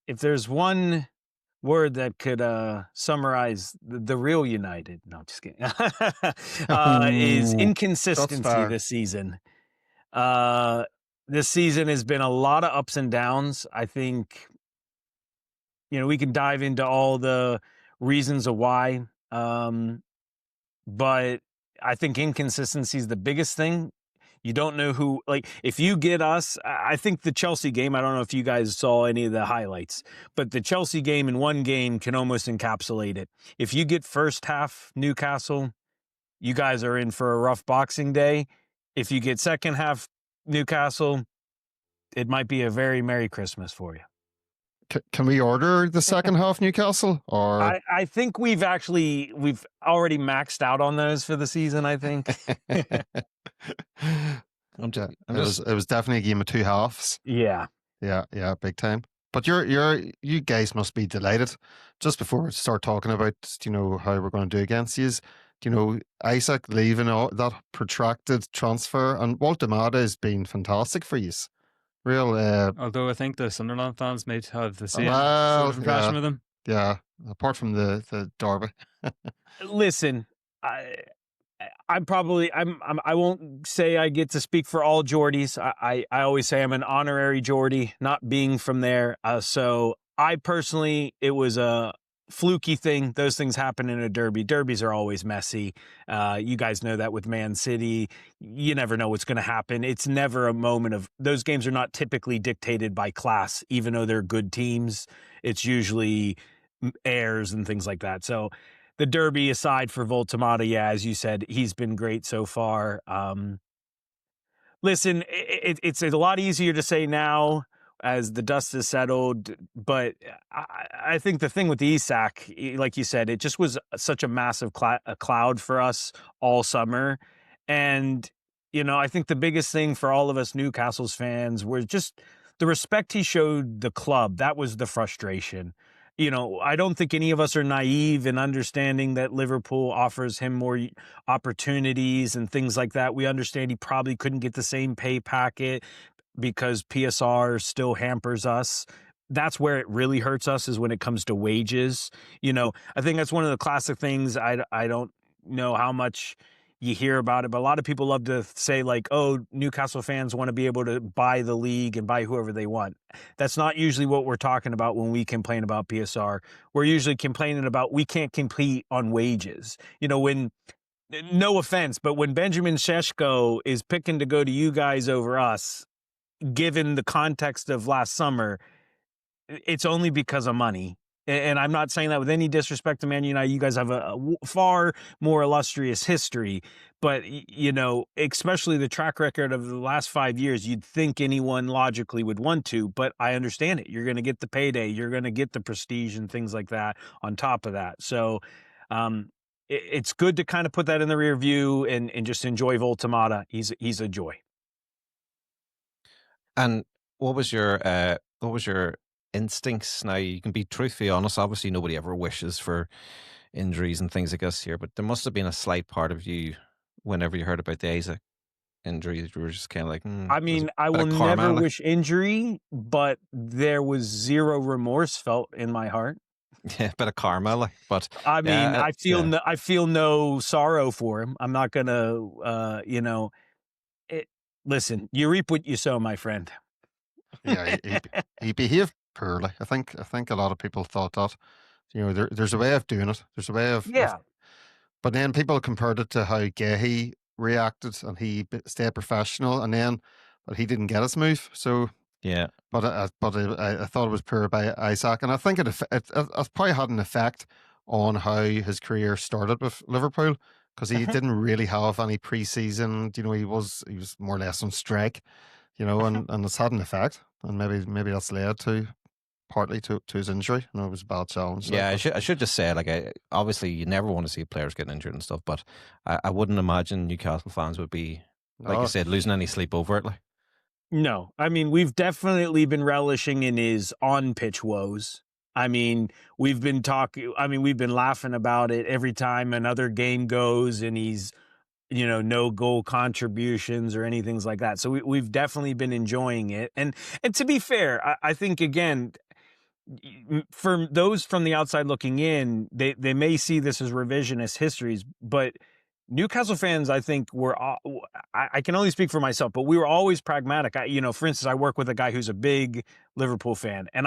if there's one word that could summarize the real United, no, just kidding, is inconsistency this season. This season has been a lot of ups and downs. I think, we can dive into all the reasons of why. But I think inconsistency is the biggest thing. You don't know who, if you get us, I think the Chelsea game, I don't know if you guys saw any of the highlights, but the Chelsea game in one game can almost encapsulate it. If you get first half Newcastle, you guys are in for a rough Boxing Day. If you get second half Newcastle, it might be a very Merry Christmas for you. Can we order the second half Newcastle? Or I think we've already maxed out on those for the season, I think. it was definitely a game of two halves. Yeah, big time. But you guys must be delighted. Just before we start talking about how we're going to do against you, Isaac leaving all that protracted transfer, and Waldemar has been fantastic for you. Real. Although I think the Sunderland fans might have the same well, sort of impression with him. Yeah, apart from the derby. Listen, I won't say I get to speak for all Geordies. I always say I'm an honorary Geordie, not being from there. So I personally, it was a fluky thing. Those things happen in a derby. Derbies are always messy. You guys know that with Man City. You never know what's going to happen. It's never a moment of, those games are not typically dictated by class, even though they're good teams. It's usually airs and things like that. So the derby aside for Voltemata, yeah, as you said, he's been great so far. Listen, it's a lot easier to say now as the dust has settled, but I think the thing with the Isak, like you said, it just was such a massive cloud for us all summer. And, I think the biggest thing for all of us Newcastle's fans was just the respect he showed the club. That was the frustration. I don't think any of us are naive in understanding that Liverpool offers him more opportunities and things like that. We understand he probably couldn't get the same pay packet because PSR still hampers us. That's where it really hurts us, is when it comes to wages. I think that's one of the classic things. I don't know how much you hear about it, but a lot of people love to say Newcastle fans want to be able to buy the league and buy whoever they want. That's not usually what we're talking about when we complain about PSR. We're usually complaining about we can't compete on wages. When, no offense, but when Benjamin Šeško is picking to go to you guys over us, given the context of last summer, it's only because of money. And I'm not saying that with any disrespect to Man United. You guys have a far more illustrious history, but especially the track record of the last 5 years, you'd think anyone logically would want to, but I understand it. You're going to get the payday, you're going to get the prestige and things like that on top of that. So it's good to kind of put that in the rear view and just enjoy Voltemata. He's a joy. And what was your instincts? Now you can be truthfully honest. Obviously, nobody ever wishes for injuries and things like this here, but there must have been a slight part of you whenever you heard about the Isaac injuries, you were just kind of like, I there's mean, a I bit will of karma, never like. wish injury, but there was zero remorse felt in my heart. Yeah, a bit of karma, like. But I mean, yeah, I feel no sorrow for him. I'm not gonna, listen. You reap what you sow, my friend. Yeah, he behaved poorly. I think a lot of people thought that. There's a way of doing it. There's a way of Yeah. but then people compared it to how Gahey reacted, and he stayed professional, but he didn't get his move. So, yeah, but I thought it was poor by Isaac, and I think it probably had an effect on how his career started with Liverpool, because he didn't really have any preseason. He was more or less on strike, and it's had an effect, and maybe that's led to partly to his injury. I know it was a bad challenge. yeah. I should just say, like, obviously you never want to see players getting injured and stuff, but I wouldn't imagine Newcastle fans would be, like you No, said, losing any sleep over it. Like, No, I mean, we've definitely been relishing in his on-pitch woes. I mean, we've been laughing about it every time another game goes and he's, no goal contributions or anything like that. So we've definitely been enjoying it. And to be fair, I think, again, for those from the outside looking in, they may see this as revisionist histories, but Newcastle fans, I think, I can only speak for myself, but we were always pragmatic. For instance, I work with a guy who's a big Liverpool fan, and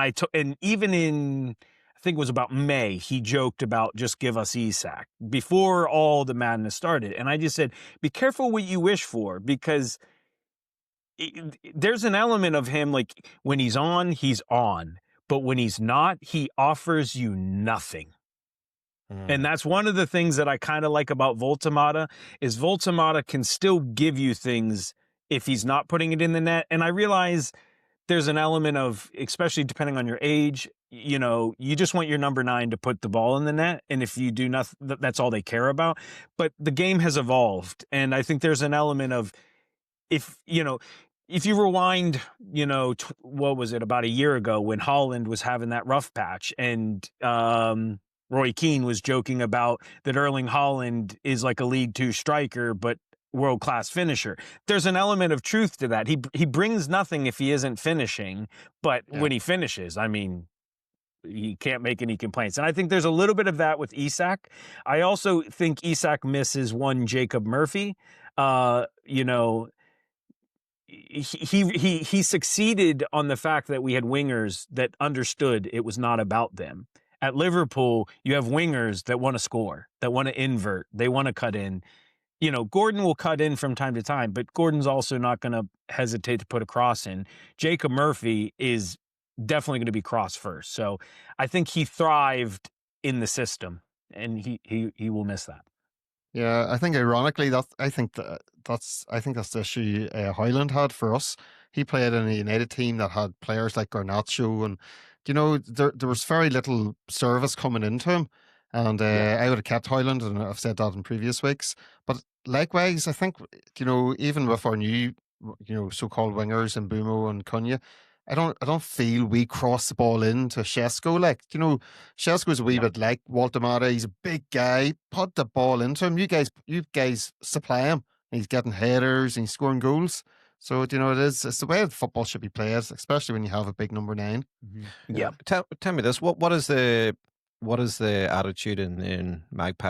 even in, I think it was about May, he joked about just give us Isak before all the madness started. And I just said, be careful what you wish for, because there's an element of him, like, when he's on, but when he's not, he offers you nothing. And that's one of the things that I kind of like about Voltamata, is Voltamata can still give you things if he's not putting it in the net. And I realize there's an element of, especially depending on your age, you just want your number 9 to put the ball in the net. And if you do nothing, that's all they care about. But the game has evolved. And I think there's an element of, if you rewind, what was it, about a year ago when Holland was having that rough patch, and Roy Keane was joking about that Erling Haaland is like a League 2 striker, but world-class finisher. There's an element of truth to that. He brings nothing if he isn't finishing, but when he finishes, I mean, he can't make any complaints. And I think there's a little bit of that with Isak. I also think Isak misses one Jacob Murphy. He succeeded on the fact that we had wingers that understood it was not about them. At Liverpool, you have wingers that want to score, that want to invert, they want to cut in. Gordon will cut in from time to time, but Gordon's also not going to hesitate to put a cross in. Jacob Murphy is definitely going to be cross first. So I think he thrived in the system, and he will miss that. Yeah, I think ironically I think that's the issue Hoyland had for us. He played in a United team that had players like Garnacho, and there was very little service coming into him. And I would have kept Hoyland, and I've said that in previous weeks. But likewise, I think even with our new so-called wingers and Bumo and Cunha, I don't feel we cross the ball into Shesko. Like, Shesko's a wee bit like Walter. He's a big guy. Put the ball into him. You guys supply him. He's getting headers and he's scoring goals. So, it's the way that football should be played, especially when you have a big number 9. Mm-hmm. Yeah. Tell me this. What is the attitude in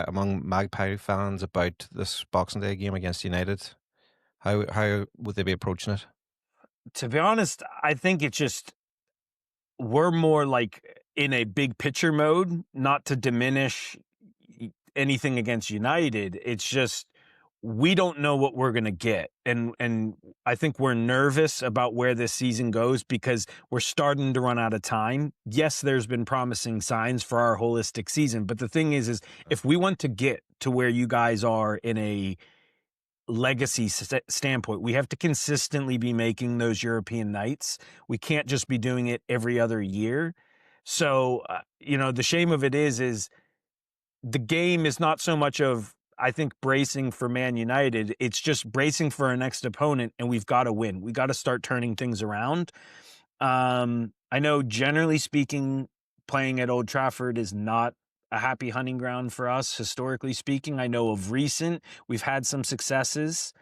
among Magpie fans about this Boxing Day game against United? How would they be approaching it? To be honest, I think it's just, we're more like in a big picture mode, not to diminish anything against United. It's just, we don't know what we're going to get. And I think we're nervous about where this season goes, because we're starting to run out of time. Yes, there's been promising signs for our holistic season, but the thing is if we want to get to where you guys are in a legacy standpoint, we have to consistently be making those European nights. We can't just be doing it every other year. So, the shame of it is the game is not so much of, I think, bracing for Man United. It's just bracing for our next opponent, and we've got to win. We got to start turning things around. I know, generally speaking, playing at Old Trafford is not a happy hunting ground for us, historically speaking. I know of recent, we've had some successes.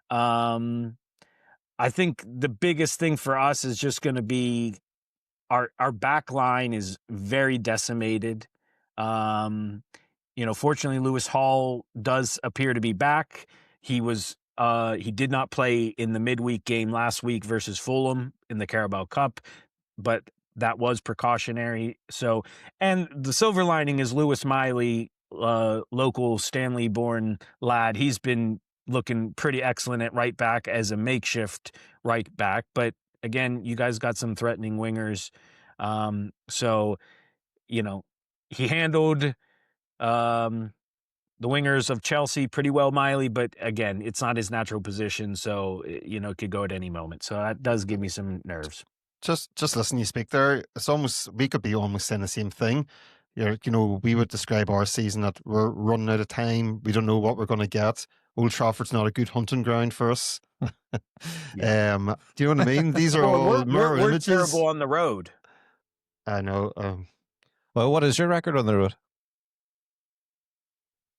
I think the biggest thing for us is just going to be our back line is very decimated. Fortunately, Lewis Hall does appear to be back. He did not play in the midweek game last week versus Fulham in the Carabao Cup, but that was precautionary. So, and the silver lining is Lewis Miley, local Stanley-born lad. He's been looking pretty excellent at right back as a makeshift right back. But again, you guys got some threatening wingers. He handled the wingers of Chelsea pretty well, Miley, but again, it's not his natural position, so it could go at any moment. So that does give me some nerves. Just listen, you speak there. It's almost, we could be almost saying the same thing. We would describe our season that we're running out of time. We don't know what we're going to get. Old Trafford's not a good hunting ground for us. Yeah. Do you know what I mean? These are all mirror we're images. terrible on the road. I know. Well, what is your record on the road?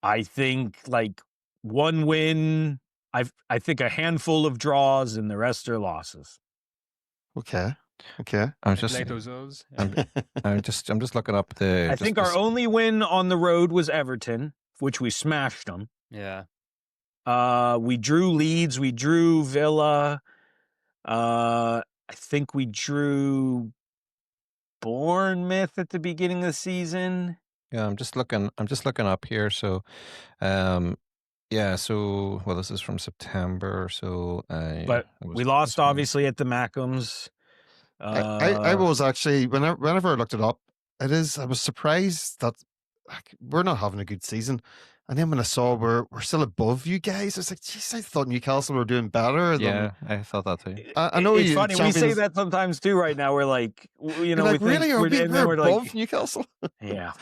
I think like one win. I think a handful of draws, and the rest are losses. Okay. I'm just looking up the. I think our only win on the road was Everton, which we smashed them. Yeah. We drew Leeds. We drew Villa. I think we drew Bournemouth at the beginning of the season. Yeah, I'm just looking up here. So, this is from September. So, but we lost obviously at the Mackems. I was actually whenever I looked it up, I was surprised that we're not having a good season. And then when I saw we're still above you guys, I was like, geez, I thought Newcastle were doing better. Yeah, I thought that too. I know it's funny. We say that sometimes too right now. We're like, really? Are we above like, Newcastle? Yeah.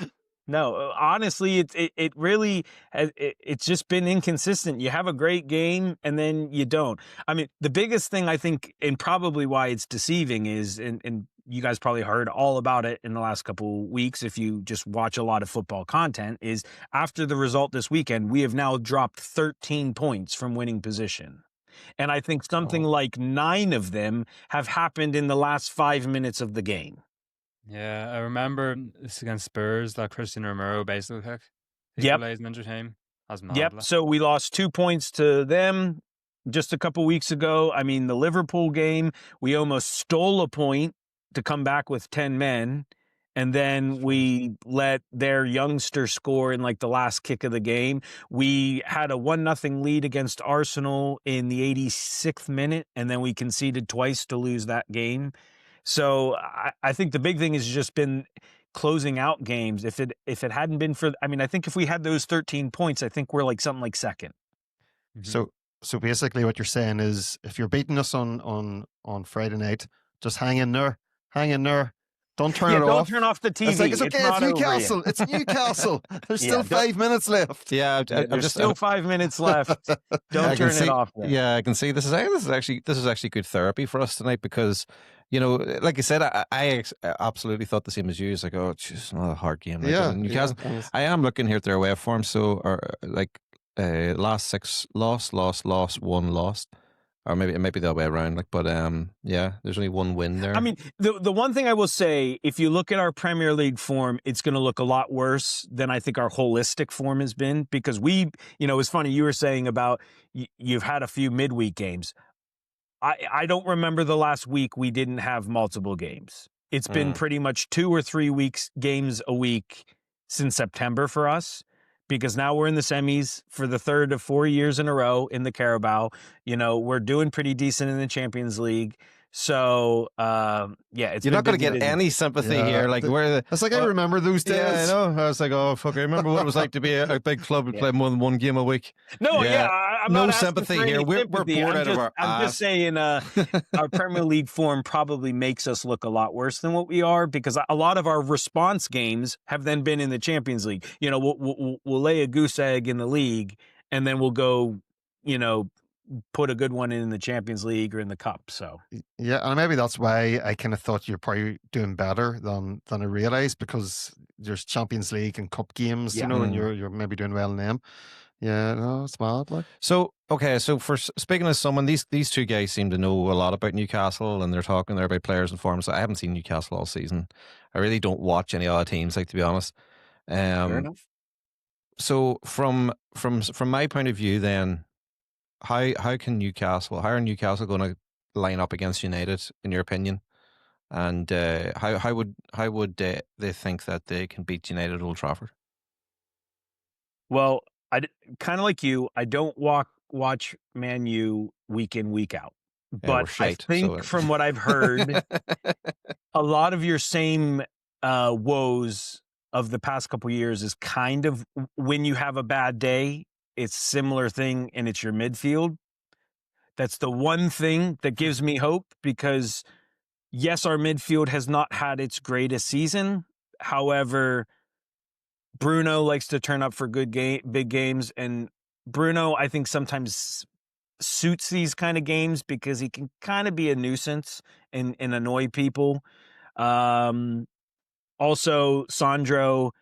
No, honestly, it really it's just been inconsistent. You have a great game and then you don't. I mean, the biggest thing I think, and probably why it's deceiving is, and you guys probably heard all about it in the last couple of weeks if you just watch a lot of football content, is after the result this weekend, we have now dropped 13 points from winning position. And I think something like 9 of them have happened in the last 5 minutes of the game. Yeah, I remember this against Spurs, that Christian Romero basically kick. Yep. In injury time. Yep. So we lost 2 points to them just a couple weeks ago. I mean, the Liverpool game, we almost stole a point to come back with 10 men. And then we let their youngster score in like the last kick of the game. We had a 1-0 lead against Arsenal in the 86th minute, and then we conceded twice to lose that game. So I think the big thing has just been closing out games. If it hadn't been for, I mean, I think if we had those 13 points, I think we're like something like second. Mm-hmm. So basically what you're saying is, if you're beating us on Friday night, just hang in there. Don't turn it off. Don't turn off the TV. It's okay. It's Newcastle. It's Newcastle. There's still 5 minutes left. Yeah, there's still 5 minutes left. Don't turn it off. Then. Yeah, I can see this is actually good therapy for us tonight, because like I said, I absolutely thought the same as you. It's like, oh, it's just not a hard game. Newcastle. Yeah. I am looking here at their away form. So, last 6 lost, 1 lost. Or maybe it might be the other way around. There's only 1 win there. I mean, the one thing I will say, if you look at our Premier League form, it's going to look a lot worse than I think our holistic form has been, because it's funny, you were saying about you've had a few midweek games. I don't remember the last week we didn't have multiple games. It's been pretty much 2 or 3 games a week since September for us. Because now we're in the semis for the 3rd of 4 years in a row in the Carabao. We're doing pretty decent in the Champions League. So, you're not going to get any sympathy here. Like, it's like, I remember those days. Yeah, I know. I was like, oh, fuck, I remember what it was like to be a big club and play more than 1 game a week. No, I'm no not sympathy here. We're bored out of our I'm just saying our Premier League form probably makes us look a lot worse than what we are, because a lot of our response games have then been in the Champions League. We'll lay a goose egg in the league, and then we'll go, put a good one in the Champions League or in the Cup. So Yeah, and maybe that's why I kind of thought you're probably doing better than I realized, because there's Champions League and Cup games, Yeah. and you're maybe doing well in them. Yeah, no, it's mad. Like, So, okay, so for speaking as someone, these two guys seem to know a lot about Newcastle, and they're talking there about players and forms. I haven't seen Newcastle all season. I really don't watch any other teams, like, to be honest. fair enough. So from my point of view, then how are Newcastle going to line up against United, in your opinion? And how would they think that they can beat United at Old Trafford? Well, kind of like you, I don't watch Man U week in, week out. Yeah, we're But I shite, think so- from what I've heard, a lot of your same woes of the past couple years is kind of when you have a bad day, it's similar thing, and it's your midfield. That's the one thing that gives me hope, because yes, our midfield has not had its greatest season. However, Bruno likes to turn up for big games, and Bruno, I think, sometimes suits these kind of games because he can kind of be a nuisance and annoy people. Also, Sandro,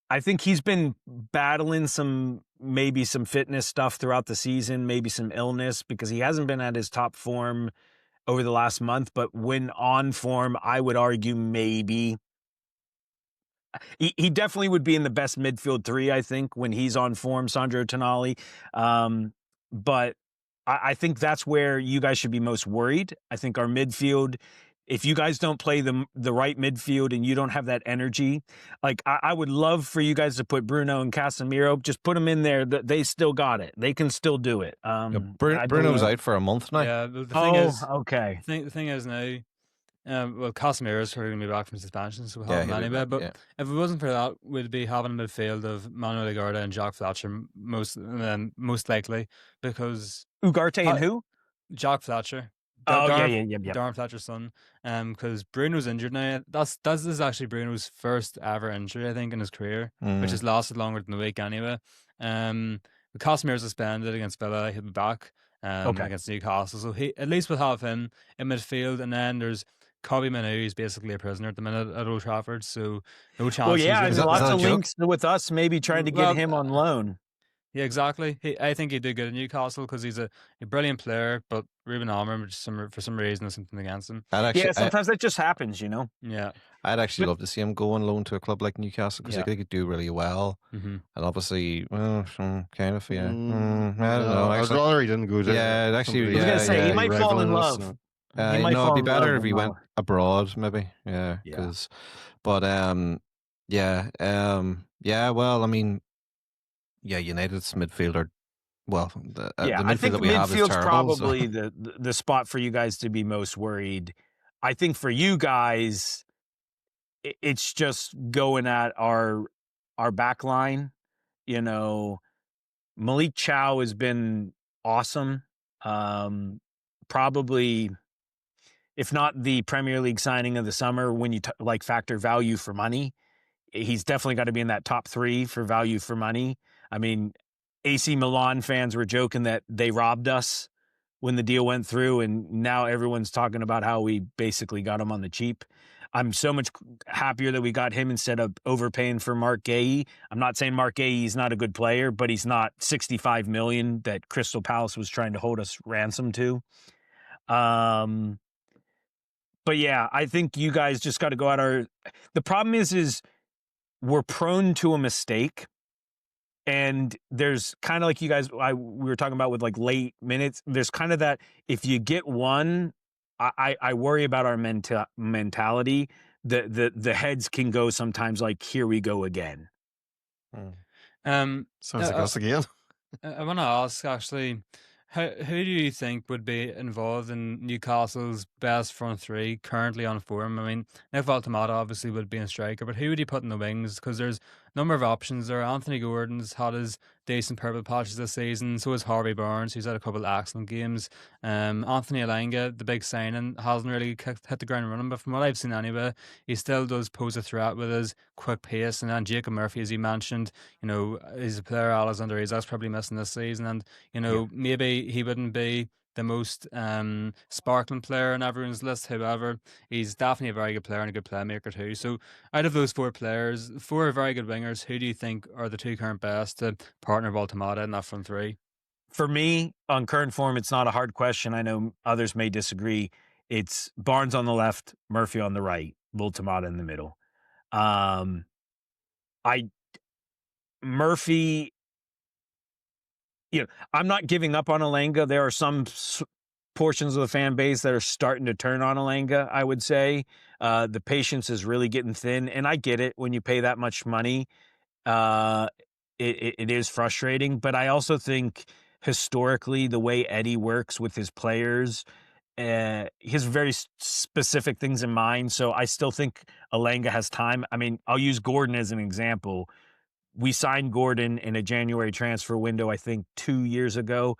I think he's been battling maybe some fitness stuff throughout the season, maybe some illness, because he hasn't been at his top form over the last month. But when on form, I would argue maybe he definitely would be in the best midfield three, I think, when he's on form, Sandro Tonali. But I think that's where you guys should be most worried. I think our midfield, if you guys don't play the right midfield and you don't have that energy, like I would love for you guys to put Bruno and Casemiro, just put them in there. They still got it. They can still do it. Bruno's out for a month now. Yeah, the thing is, okay. the thing is now, well, Casemiro's probably going to be back from suspension, so we'll have him he'll be anyway. back, But yeah. if it wasn't for that, we'd be having a midfield of Manuel Ugarte and Jack Fletcher most likely, because Ugarte and who? Jack Fletcher. Oh, Darren, yeah. Darren Fletcher's son. Because Bruno's injured now. This is actually Bruno's first ever injury, I think, in his career, which has lasted longer than a week anyway. Casemiro's suspended against Villa. He'll be back against Newcastle, so he at least will have him in midfield. And then there's Kobe Manu, who's basically a prisoner at the minute at Old Trafford, so no chance. Well, yeah, he's and gonna- is lots that of a joke? links with us, maybe trying to get him on loan. Yeah, exactly. I think he'd do good at Newcastle because he's a brilliant player, but Ruben Almer, for some reason, has something against him. Sometimes that just happens, you know? Yeah. I'd actually love to see him go on loan to a club like Newcastle, because Yeah. he could do really well. Mm-hmm. And obviously, well, kind of, yeah. I don't no, know. I'd Actually, rather he didn't go to. Yeah, actually, somebody I was gonna say, he really might fall in rivaling love. us, no. He might no, fall it'd be in love better if with he went Mala. abroad, maybe. Yeah, Yeah. Well, I mean, United's midfielder. Well, the I midfield think that we have is midfield's terrible. so- probably the spot for you guys to be most worried. I think for you guys, it's just going at our back line. You know, Malik Chow has been awesome. Probably, if not the Premier League signing of the summer, when you factor value for money, he's definitely got to be in that top three for value for money. I mean, AC Milan fans were joking that they robbed us when the deal went through, and now everyone's talking about how we basically got him on the cheap. I'm so much happier that we got him instead of overpaying for Mark Gay. I'm not saying Mark Gay is not a good player, but he's not 65 million that Crystal Palace was trying to hold us ransom to. But yeah, I think you guys just got to go at the problem is we're prone to a mistake. And there's kind of like you guys, we were talking about with like late minutes. There's kind of that, if you get one, I worry about our mentality. The heads can go sometimes like, here we go again. Sounds like us again. I want to ask, actually, who do you think would be involved in Newcastle's best front three currently on form? I mean, Nick Valtamata obviously would be a striker, but who would you put in the wings? Because there's number of options there. Anthony Gordon's had his decent purple patches this season. So has Harvey Barnes, who's had a couple of excellent games. Anthony Elanga, the big signing, hasn't really hit the ground running, but from what I've seen anyway, he still does pose a threat with his quick pace. And then Jacob Murphy, as you mentioned, he's a player Alexander Isak's probably missing this season, and maybe he wouldn't be the most sparkling player on everyone's list. However, he's definitely a very good player and a good playmaker too. So out of those four players, four very good wingers, who do you think are the two current best to partner Voltamata in that front three? For me, on current form, it's not a hard question. I know others may disagree. It's Barnes on the left, Murphy on the right, Voltamata in the middle. Murphy, I'm not giving up on Elanga. There are some portions of the fan base that are starting to turn on Elanga, I would say. The patience is really getting thin, and I get it. When you pay that much money, it is frustrating. But I also think historically, the way Eddie works with his players, he has very specific things in mind. So I still think Elanga has time. I mean, I'll use Gordon as an example. We signed Gordon in a January transfer window, I think 2 years ago,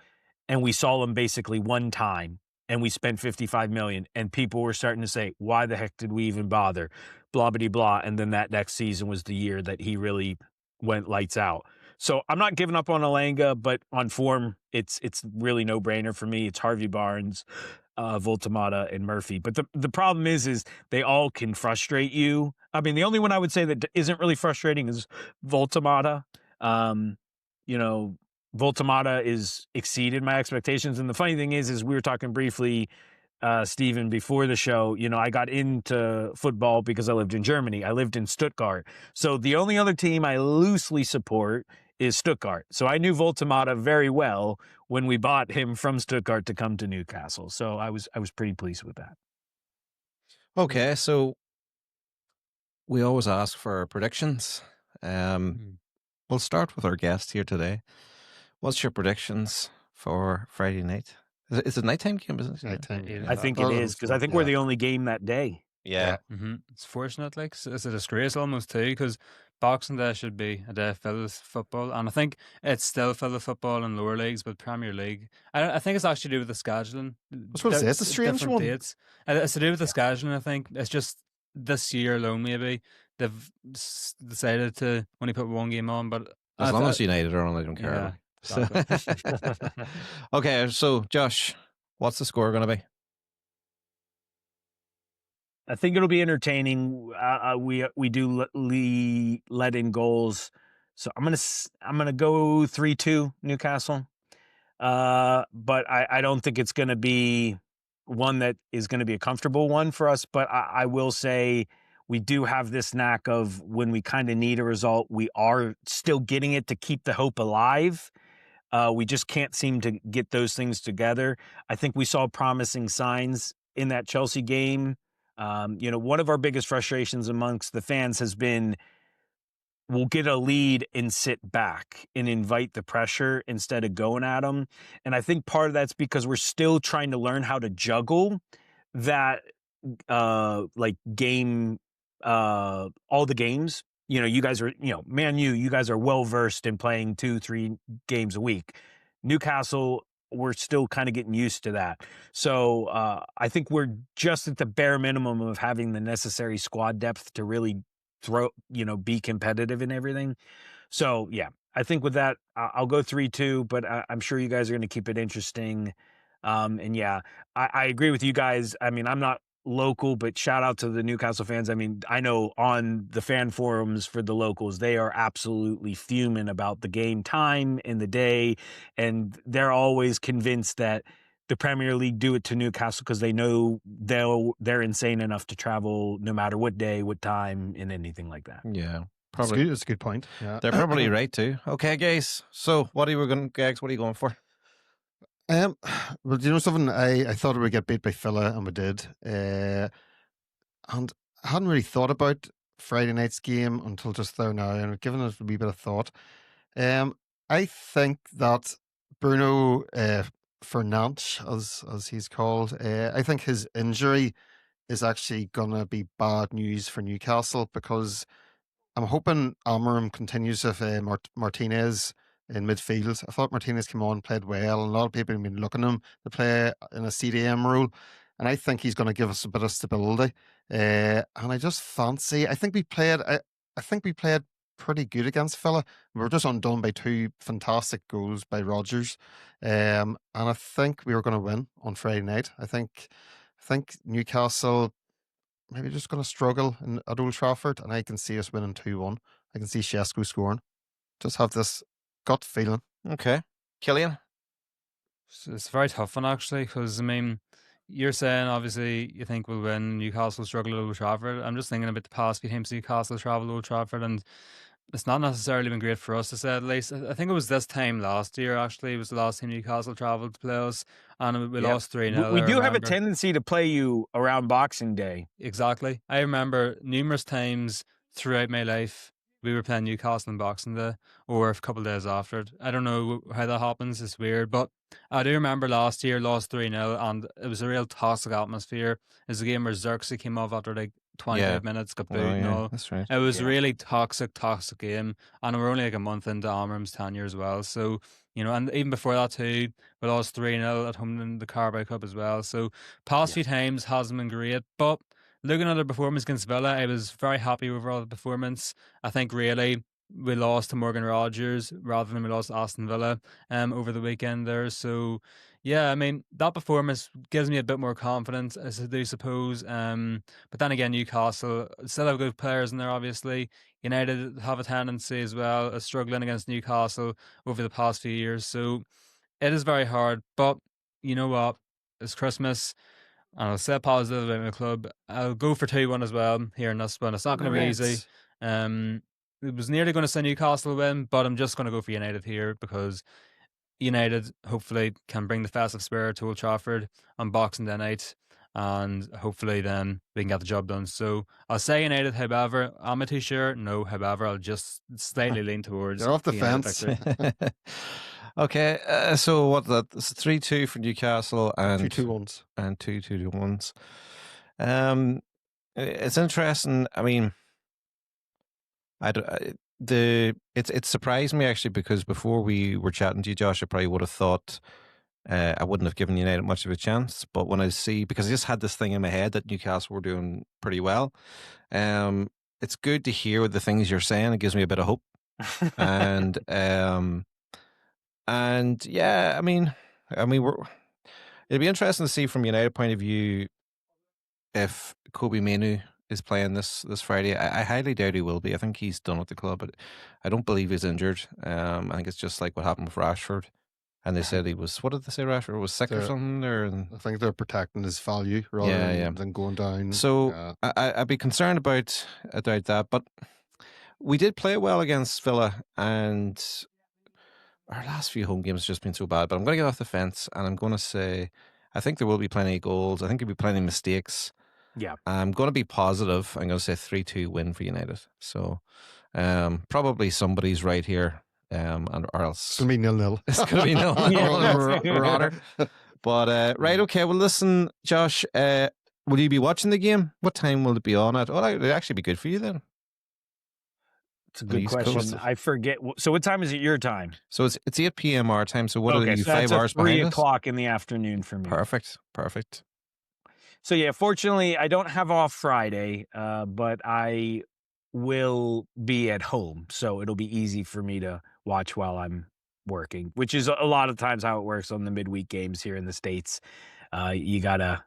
and we saw him basically one time, and we spent $55 million, and people were starting to say, why the heck did we even bother? Blah, blah, blah. And then that next season was the year that he really went lights out. So I'm not giving up on Elanga, but on form, it's really no brainer for me. It's Harvey Barnes, Voltamata, and Murphy. But the problem is they all can frustrate you. I mean, the only one I would say that isn't really frustrating is Voltamata. Voltamata is exceeded my expectations. And the funny thing is we were talking briefly, Stephen, before the show, I got into football because I lived in Germany. I lived in Stuttgart. So the only other team I loosely support is Stuttgart. So I knew Voltamata very well when we bought him from Stuttgart to come to Newcastle. So I was pretty pleased with that. Okay, so we always ask for predictions. We'll start with our guest here today. What's your predictions for Friday night? Is it nighttime game? Isn't it? Nighttime. Yeah. I think it is, because I think we're the only game that day. Yeah. Mm-hmm. It's fortunate, it's a disgrace almost too, because Boxing Day should be a day filled with football, and I think it's still filled with football in lower leagues, but Premier League, I think it's actually to do with the scheduling. I was going to say, it's a strange different one. dates. It's to do with the scheduling. I think it's just this year alone, maybe they've decided to only put one game on, but As long as United are on, I don't care. Yeah, So okay, so Josh, what's the score going to be? I think it'll be entertaining. We do let in goals, so I'm gonna go 3-2 Newcastle. But I don't think it's gonna be one that is gonna be a comfortable one for us. But I will say we do have this knack of when we kind of need a result, we are still getting it to keep the hope alive. We just can't seem to get those things together. I think we saw promising signs in that Chelsea game. One of our biggest frustrations amongst the fans has been we'll get a lead and sit back and invite the pressure instead of going at them. And I think part of that's because we're still trying to learn how to juggle that game, all the games. You guys are, Man U, you guys are well versed in playing 2-3 games a week. Newcastle, we're still kind of getting used to that. So I think we're just at the bare minimum of having the necessary squad depth to really be competitive in everything. So, yeah, I think with that, I'll go 3-2, but I'm sure you guys are going to keep it interesting. And yeah, I agree with you guys. I mean, I'm not local, but shout out to the Newcastle fans. I mean, I know on the fan forums for the locals, they are absolutely fuming about the game time and the day, and they're always convinced that the Premier League do it to Newcastle because they know they're insane enough to travel no matter what day, what time, and anything like that. Yeah, probably. That's a good point. Yeah. They're probably right too. Okay, guys. So what are you going for? Well, do you know something? I thought we would get beat by Villa, and we did. And I hadn't really thought about Friday night's game until just there now, and I've given it a wee bit of thought. I think that Bruno Fernandes, as he's called, I think his injury is actually going to be bad news for Newcastle, because I'm hoping Almiron continues with Martinez in midfield. I thought Martinez came on, played well, and a lot of people have been looking at him to play in a CDM role, and I think he's going to give us a bit of stability. And I just fancy. I think we played. I think we played pretty good against Villa. We were just undone by 2 fantastic goals by Rodgers, and I think we were going to win on Friday night. I think Newcastle maybe just going to struggle at Old Trafford, and I can see us winning 2-1. I can see Shesko scoring. Just have this gut feeling. Okay. Killian? It's a very tough one, actually, because, I mean, you're saying, obviously, you think we'll win, Newcastle struggle at Old Trafford. I'm just thinking about the past few times Newcastle travel to Old Trafford, and it's not necessarily been great for us, to say at least. I think it was this time last year, actually. It was the last time Newcastle travelled to play us, and we lost 3-0. We do have a tendency to play you around Boxing Day. Exactly. I remember numerous times throughout my life we were playing Newcastle on Boxing Day or a couple of days after it. I don't know how that happens. It's weird. But I do remember last year, lost 3-0, and it was a real toxic atmosphere. It was a game where Xerxes came off after like 25 minutes, got booed and all. That's right. It was a really toxic game. And we're only like a month into Almirom's tenure as well. So, you know, and even before that too, we lost 3-0 at home in the Carabao Cup as well. So past few times hasn't been great. But looking at their performance against Villa, I was very happy with overall the performance. I think really we lost to Morgan Rodgers rather than we lost to Aston Villa over the weekend there. So, yeah, I mean, that performance gives me a bit more confidence, I do suppose. But then again, Newcastle still have good players in there, obviously. United have a tendency as well of struggling against Newcastle over the past few years. So it is very hard. But you know what? It's Christmas. And I'll say positive about my club. I'll go for 2-1 as well here in this one. It's not going to be easy. It was nearly going to say Newcastle win, but I'm just going to go for United here because United hopefully can bring the festive spirit to Old Trafford on Boxing Day night, and hopefully then we can get the job done. So I'll say United, however. Am I too sure? No, however, I'll just slightly lean towards You're off the United fence. victory. Okay, so what it's 3-2 for Newcastle and 2-2-1s. and 2-2-1s. It's interesting. I mean, it surprised me actually because before we were chatting to you, Josh, I probably would have thought I wouldn't have given United much of a chance. But when I see, because I just had this thing in my head that Newcastle were doing pretty well, it's good to hear the things you're saying. It gives me a bit of hope, and yeah, I mean, it'd be interesting to see from United point of view if Kobe Mainoo is playing this Friday. I highly doubt he will be. I think he's done with the club, but I don't believe he's injured. I think it's just like what happened with Rashford. And they said he was, what did they say, Rashford was sick or something? I think they're protecting his value rather than going down. So I'd be concerned about that. But we did play well against Villa, and our last few home games have just been so bad. But I'm going to get off the fence, and I'm going to say I think there will be plenty of goals. I think there'll be plenty of mistakes. Yeah. I'm going to be positive. I'm going to say 3-2 win for United. So probably somebody's right here. Or else it's going to be 0-0. It's going to be 0-0 or honor. But right, okay. Well, listen, Josh, will you be watching the game? What time will it be on at? Oh, it'd actually be good for you then. It's a good question. I forget. So what time is it your time? So it's 8 p.m. our time. So what are you, so 5 hours behind us? 3 o'clock in the afternoon for me. Perfect. So yeah, fortunately, I don't have off Friday, but I will be at home. So it'll be easy for me to watch while I'm working, which is a lot of times how it works on the midweek games here in the States. You got to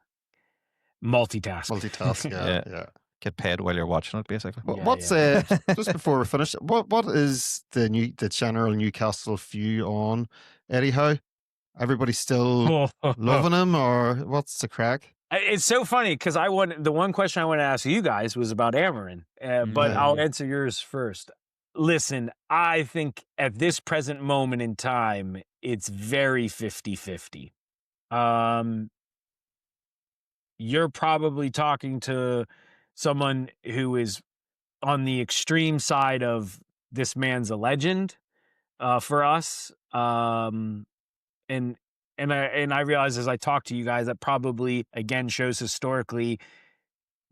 multitask. Yeah. Get paid while you're watching it, basically. What's just before we finish? What is the general Newcastle view on Eddie Howe? Everybody still loving him, or what's the crack? It's so funny because the one question I want to ask you guys was about Almiron, but I'll answer yours first. Listen, I think at this present moment in time, it's very 50-50. You're probably talking to someone who is on the extreme side of this man's a legend for us. And I realize as I talk to you guys, that probably, again, shows historically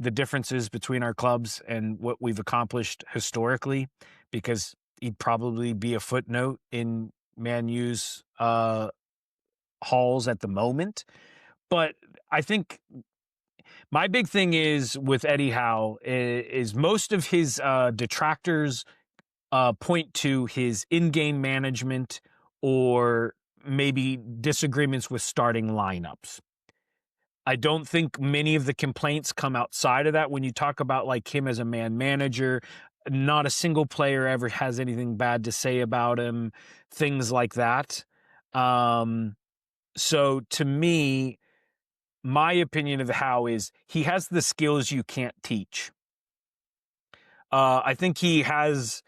the differences between our clubs and what we've accomplished historically, because he'd probably be a footnote in Man U's halls at the moment. But I think my big thing is with Eddie Howe is most of his detractors point to his in-game management or maybe disagreements with starting lineups. I don't think many of the complaints come outside of that. When you talk about like him as a man manager, not a single player ever has anything bad to say about him, things like that. So to me, my opinion of Howe is he has the skills you can't teach. I think he has,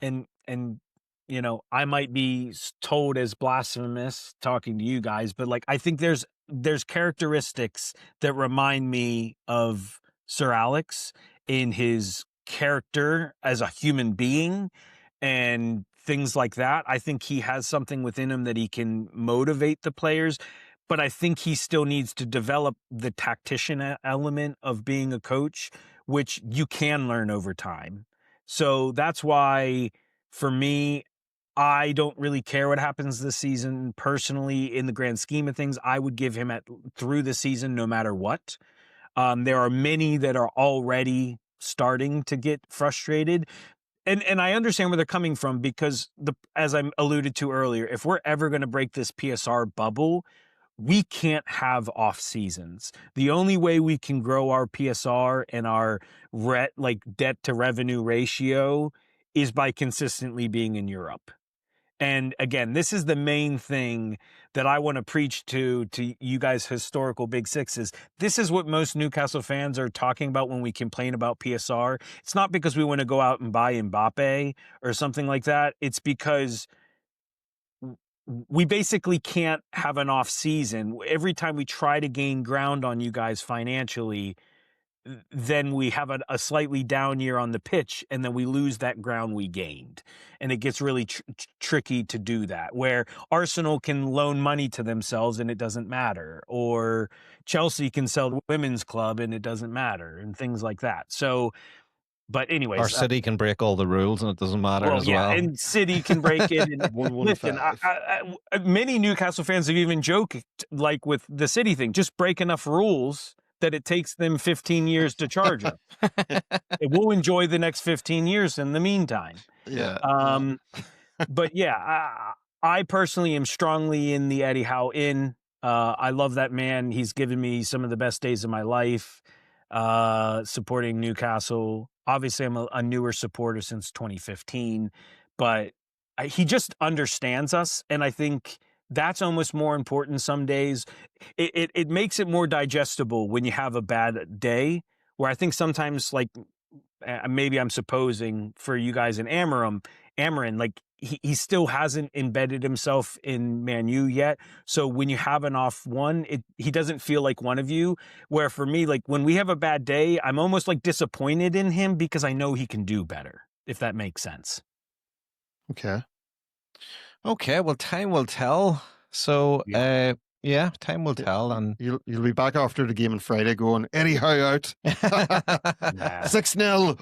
and you know, I might be told as blasphemous talking to you guys, but like I think there's characteristics that remind me of Sir Alex in his character as a human being and things like that. I think he has something within him that he can motivate the players, but I think he still needs to develop the tactician element of being a coach, which you can learn over time. So that's why, for me, I don't really care what happens this season. Personally, in the grand scheme of things, I would give him through the season no matter what. There are many that are already starting to get frustrated. And I understand where they're coming from, because as I alluded to earlier, if we're ever going to break this PSR bubble, we can't have off seasons. The only way we can grow our PSR and our debt to revenue ratio is by consistently being in Europe. And again, this is the main thing that I want to preach to you guys, historical Big Sixes. This is what most Newcastle fans are talking about when we complain about PSR. It's not because we want to go out and buy Mbappe or something like that. It's because we basically can't have an off season. Every time we try to gain ground on you guys financially, then we have a slightly down year on the pitch, and then we lose that ground we gained. And it gets really tricky to do that, where Arsenal can loan money to themselves and it doesn't matter, or Chelsea can sell the women's club and it doesn't matter, and things like that. So, but anyways, Our City can break all the rules and it doesn't matter as well. And City can break it. And listen, many Newcastle fans have even joked, like with the City thing, just break enough rules that it takes them 15 years to charge us. We'll enjoy the next 15 years in the meantime. Yeah. But yeah, I personally am strongly in the Eddie Howe in. I love that man. He's given me some of the best days of my life supporting Newcastle. Obviously, I'm a newer supporter since 2015, but he just understands us, and I think that's almost more important some days. It makes it more digestible when you have a bad day, where I think sometimes, like, maybe I'm supposing for you guys in Amarin, like, he still hasn't embedded himself in Man U yet. So when you have an off one, he doesn't feel like one of you. Where for me, like, when we have a bad day, I'm almost like disappointed in him because I know he can do better, if that makes sense. Okay. Okay, well, time will tell. So, yeah, time will tell. And You'll be back after the game on Friday going, Eddie Howe out. 6-0.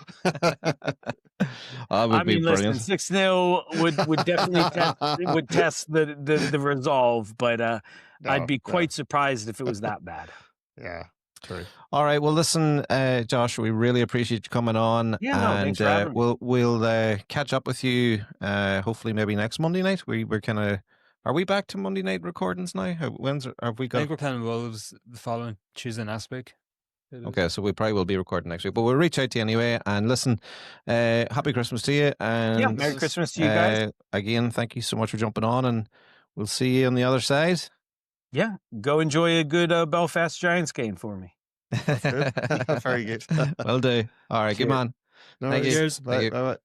That would be brilliant. Listen, 6-0 would definitely test the resolve, but I'd be quite surprised if it was that bad. Yeah, true. All right. Well, listen, Josh, we really appreciate you coming on. Yeah, thanks for having me. We'll catch up with you. Hopefully, maybe next Monday night. We're kind of. Are we back to Monday night recordings now? Have we got? I think we're playing Wolves the following Tuesday next week. Okay, so we probably will be recording next week, but we'll reach out to you anyway. And listen, happy Christmas to you. And Merry Christmas to you guys. Again, thank you so much for jumping on, and we'll see you on the other side. Yeah, go enjoy a good Belfast Giants game for me. That's good. Very good. Will do. All right, good man. No, Thank you. Cheers. Bye.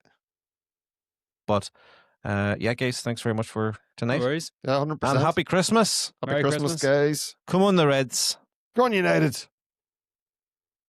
But yeah, guys, thanks very much for tonight. No worries. Yeah, 100%. And happy Christmas. Happy Merry Christmas, Christmas. guys. Come on, the Reds. Go on, United.